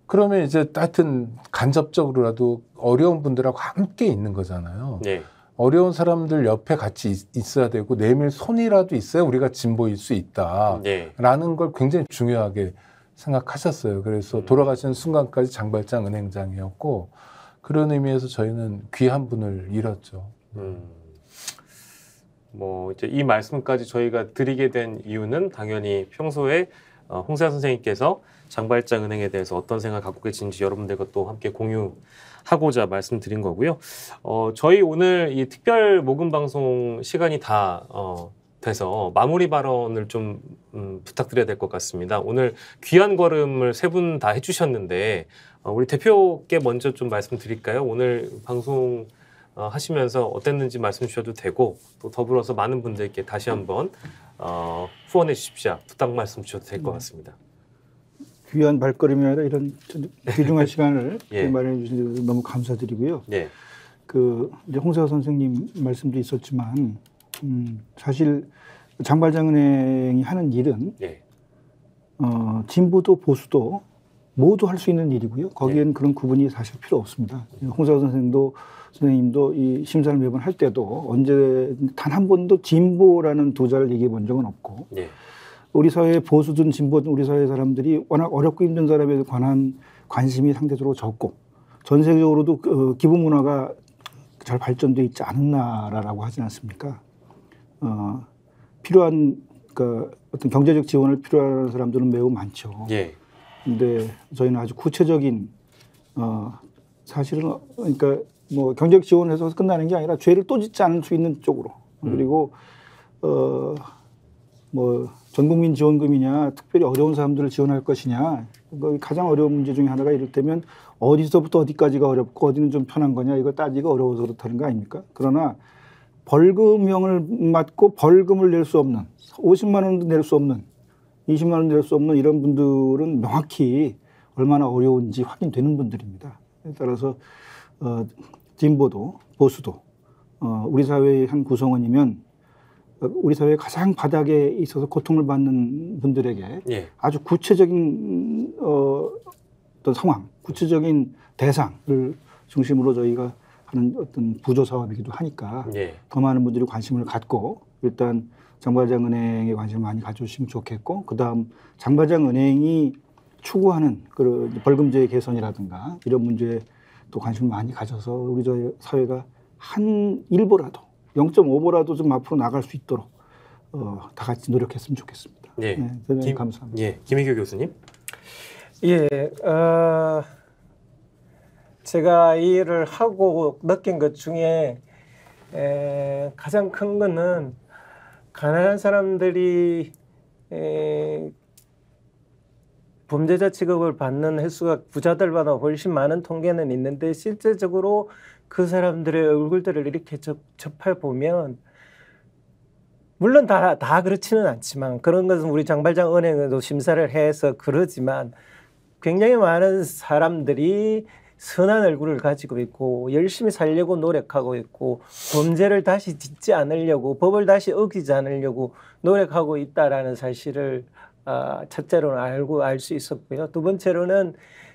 Speaker 6: 그러면 이제 하여튼 간접적으로라도 어려운 분들하고 함께 있는 거잖아요.
Speaker 4: 예.
Speaker 6: 어려운 사람들 옆에 같이 있어야 되고 내밀 손이라도 있어야 우리가 진보일 수 있다라는
Speaker 4: 예.
Speaker 6: 걸 굉장히 중요하게 생각하셨어요. 그래서 돌아가시는 순간까지 장발장 은행장이었고 그런 의미에서 저희는 귀한 분을 잃었죠.
Speaker 4: 뭐 이제 이 말씀까지 저희가 드리게 된 이유는 당연히 평소에 홍세화 선생님께서 장발장 은행에 대해서 어떤 생각을 갖고 계신지 여러분들과 또 함께 공유하고자 말씀드린 거고요. 저희 오늘 이 특별 모금 방송 시간이 다 돼서 마무리 발언을 좀 부탁드려야 될 것 같습니다. 오늘 귀한 걸음을 세 분 다 해주셨는데 우리 대표께 먼저 좀 말씀드릴까요? 오늘 방송 하시면서 어땠는지 말씀 주셔도 되고 또 더불어서 많은 분들께 다시 한번 후원해 주십시오. 부탁 말씀 주셔도 될 것 같습니다.
Speaker 5: 귀한 발걸음이 아니라 이런 귀중한 시간을
Speaker 4: 예.
Speaker 5: 마련해 주셔서 너무 감사드리고요.
Speaker 4: 예.
Speaker 5: 이제 홍세화 선생님 말씀도 있었지만 사실 장발장은행이 하는 일은
Speaker 4: 예.
Speaker 5: 진보도 보수도 모두 할 수 있는 일이고요. 거기에는 그런 구분이 사실 필요 없습니다. 홍세화 선생님도 이 심사를 매번 할 때도 언제 단 한 번도 진보라는 두 자를 얘기해 본 적은 없고
Speaker 4: 예.
Speaker 5: 우리 사회의 보수든 진보든 우리 사회 사람들이 워낙 어렵고 힘든 사람에 관한 관심이 상대적으로 적고 전 세계적으로도 기부 문화가 잘 발전돼 있지 않은 나라라고 하지 않습니까? 필요한 어떤 경제적 지원을 필요한 사람들은 매우 많죠.
Speaker 4: 예.
Speaker 5: 근데 저희는 아주 구체적인 사실은 그러니까 뭐 경제적 지원해서 끝나는 게 아니라 죄를 또 짓지 않을 수 있는 쪽으로 그리고 뭐 전국민 지원금이냐 특별히 어려운 사람들을 지원할 것이냐 가장 어려운 문제 중에 하나가 이를테면 어디서부터 어디까지가 어렵고 어디는 좀 편한 거냐 이거 따지기가 어려워서 그렇다는 거 아닙니까? 그러나 벌금형을 맞고 벌금을 낼 수 없는 50만 원도 낼 수 없는 20만 원 낼 수 없는 이런 분들은 명확히 얼마나 어려운지 확인되는 분들입니다. 따라서 진보도 보수도 우리 사회의 한 구성원이면 우리 사회의 가장 바닥에 있어서 고통을 받는 분들에게
Speaker 4: 예.
Speaker 5: 아주 구체적인 어떤 상황, 구체적인 대상을 중심으로 저희가 하는 어떤 부조 사업이기도 하니까
Speaker 4: 예.
Speaker 5: 더 많은 분들이 관심을 갖고 일단 장발장은행에 관심을 많이 가져주시면 좋겠고 그다음 장발장은행이 추구하는 그런 벌금제 개선이라든가 이런 문제에 또 관심을 많이 가져서 우리 저희 사회가 한 1보라도 0.5보라도 좀 앞으로 나갈 수 있도록 다 같이 노력했으면 좋겠습니다.
Speaker 4: 예.
Speaker 5: 네, 대단히 감사합니다.
Speaker 4: 예. 김희교 교수님.
Speaker 7: 예, 제가 이 일을 하고 느낀 것 중에 가장 큰 거는 가난한 사람들이 범죄자 취급을 받는 횟수가 부자들보다 훨씬 많은 통계는 있는데 실제적으로 그 사람들의 얼굴들을 이렇게 접해 보면 물론 다 그렇지는 않지만 그런 것은 우리 장발장 은행에도 심사를 해서 그러지만 굉장히 많은 사람들이 선한 얼굴을 가지고 있고 열심히 살려고 노력하고 있고 범죄를 다시 짓지 않으려고 법을 다시 어기지 않으려고 노력하고 있다라는 사실을 첫째로는 알 수 있었고요. 두 번째로는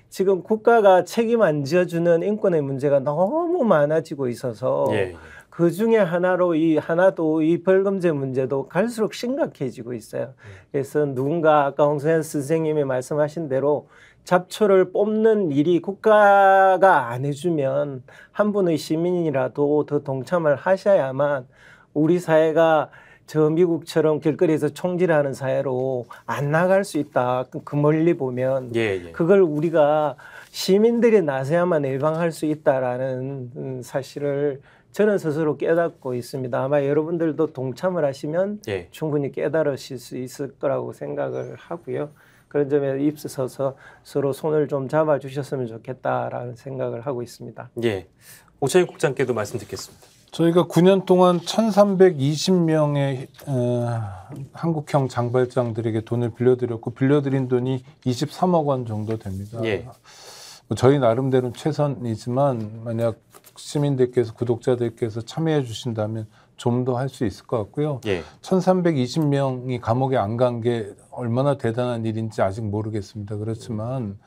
Speaker 7: 지금 국가가 책임 안 지어주는 인권의 문제가 너무 많아지고 있어서
Speaker 4: 예.
Speaker 7: 그 중에 하나도 이 벌금제 문제도 갈수록 심각해지고 있어요. 그래서 누군가 아까 홍세화 선생님이 말씀하신 대로 잡초를 뽑는 일이 국가가 안 해주면 한 분의 시민이라도 더 동참을 하셔야만 우리 사회가 저 미국처럼 길거리에서 총질하는 사회로 안 나갈 수 있다. 그 멀리 보면
Speaker 4: 예.
Speaker 7: 그걸 우리가 시민들이 나서야만 예방할 수 있다라는 사실을 저는 스스로 깨닫고 있습니다. 아마 여러분들도 동참을 하시면
Speaker 4: 예.
Speaker 7: 충분히 깨달으실 수 있을 거라고 생각을 하고요. 그런 점에 입서서 서로 손을 좀 잡아주셨으면 좋겠다라는 생각을 하고 있습니다.
Speaker 4: 예. 오찬익 국장께도 말씀 듣겠습니다.
Speaker 6: 저희가 9년 동안 1,320명의 한국형 장발장들에게 돈을 빌려드렸고 빌려드린 돈이 23억 원 정도 됩니다.
Speaker 4: 예.
Speaker 6: 저희 나름대로는 최선이지만 만약 시민들께서 구독자들께서 참여해 주신다면 좀 더 할 수 있을 것 같고요.
Speaker 4: 예.
Speaker 6: 1,320명이 감옥에 안 간 게 얼마나 대단한 일인지 아직 모르겠습니다. 그렇지만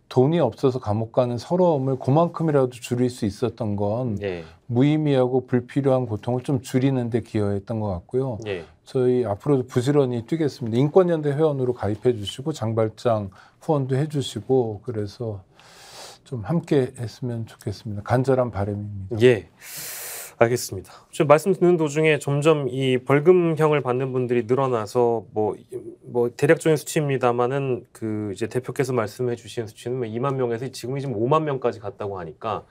Speaker 6: 돈이 없어서 감옥 가는 서러움을 그만큼이라도 줄일 수 있었던 건
Speaker 4: 예.
Speaker 6: 무의미하고 불필요한 고통을 좀 줄이는 데 기여했던 것 같고요.
Speaker 4: 예.
Speaker 6: 저희 앞으로도 부지런히 뛰겠습니다. 인권연대 회원으로 가입해 주시고 장발장 후원도 해 주시고 그래서 좀 함께 했으면 좋겠습니다. 간절한 바람입니다.
Speaker 4: 예. 알겠습니다. 지금 말씀 듣는 도중에 점점 이 벌금형을 받는 분들이 늘어나서 뭐 대략적인 수치입니다만은 그 이제 대표께서 말씀해 주신 수치는 2만 명에서 지금이 지금 5만 명까지 갔다고 하니까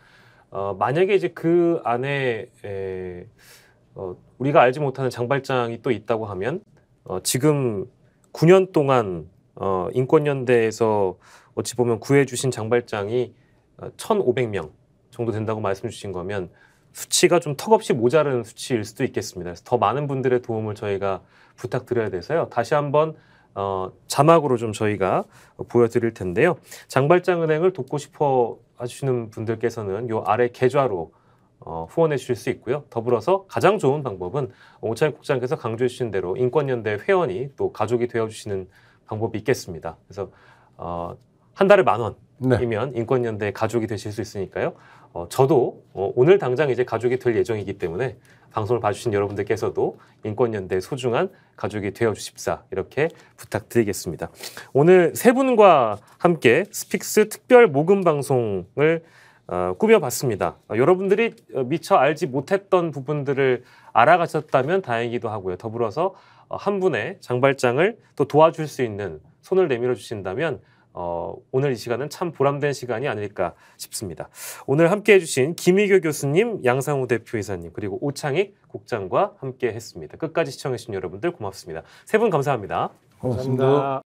Speaker 4: 만약에 이제 그 안에 우리가 알지 못하는 장발장이 또 있다고 하면 지금 9년 동안 인권연대에서 어찌 보면 구해주신 장발장이 1,500명 정도 된다고 말씀 주신 거면 수치가 좀 턱없이 모자른 수치일 수도 있겠습니다. 그래서 더 많은 분들의 도움을 저희가 부탁드려야 돼서요. 다시 한번 자막으로 좀 저희가 보여드릴 텐데요. 장발장은행을 돕고 싶어 하시는 분들께서는 요 아래 계좌로 후원해 주실 수 있고요. 더불어서 가장 좋은 방법은 오찬익 국장께서 강조해 주신 대로 인권연대 회원이 또 가족이 되어주시는 방법이 있겠습니다. 그래서 한 달에 10,000원이면 인권연대 가족이 되실 수 있으니까요. 저도 오늘 당장 이제 가족이 될 예정이기 때문에 방송을 봐주신 여러분들께서도 인권연대 소중한 가족이 되어주십사 이렇게 부탁드리겠습니다. 오늘 세 분과 함께 스픽스 특별 모금 방송을 꾸며봤습니다. 여러분들이 미처 알지 못했던 부분들을 알아가셨다면 다행이기도 하고요. 더불어서 한 분의 장발장을 또 도와줄 수 있는 손을 내밀어 주신다면 오늘 이 시간은 참 보람된 시간이 아닐까 싶습니다. 오늘 함께해 주신 김희교 교수님, 양상우 대표이사님 그리고 오창익 국장과 함께 했습니다. 끝까지 시청해 주신 여러분들 고맙습니다. 세 분 감사합니다.
Speaker 6: 고맙습니다.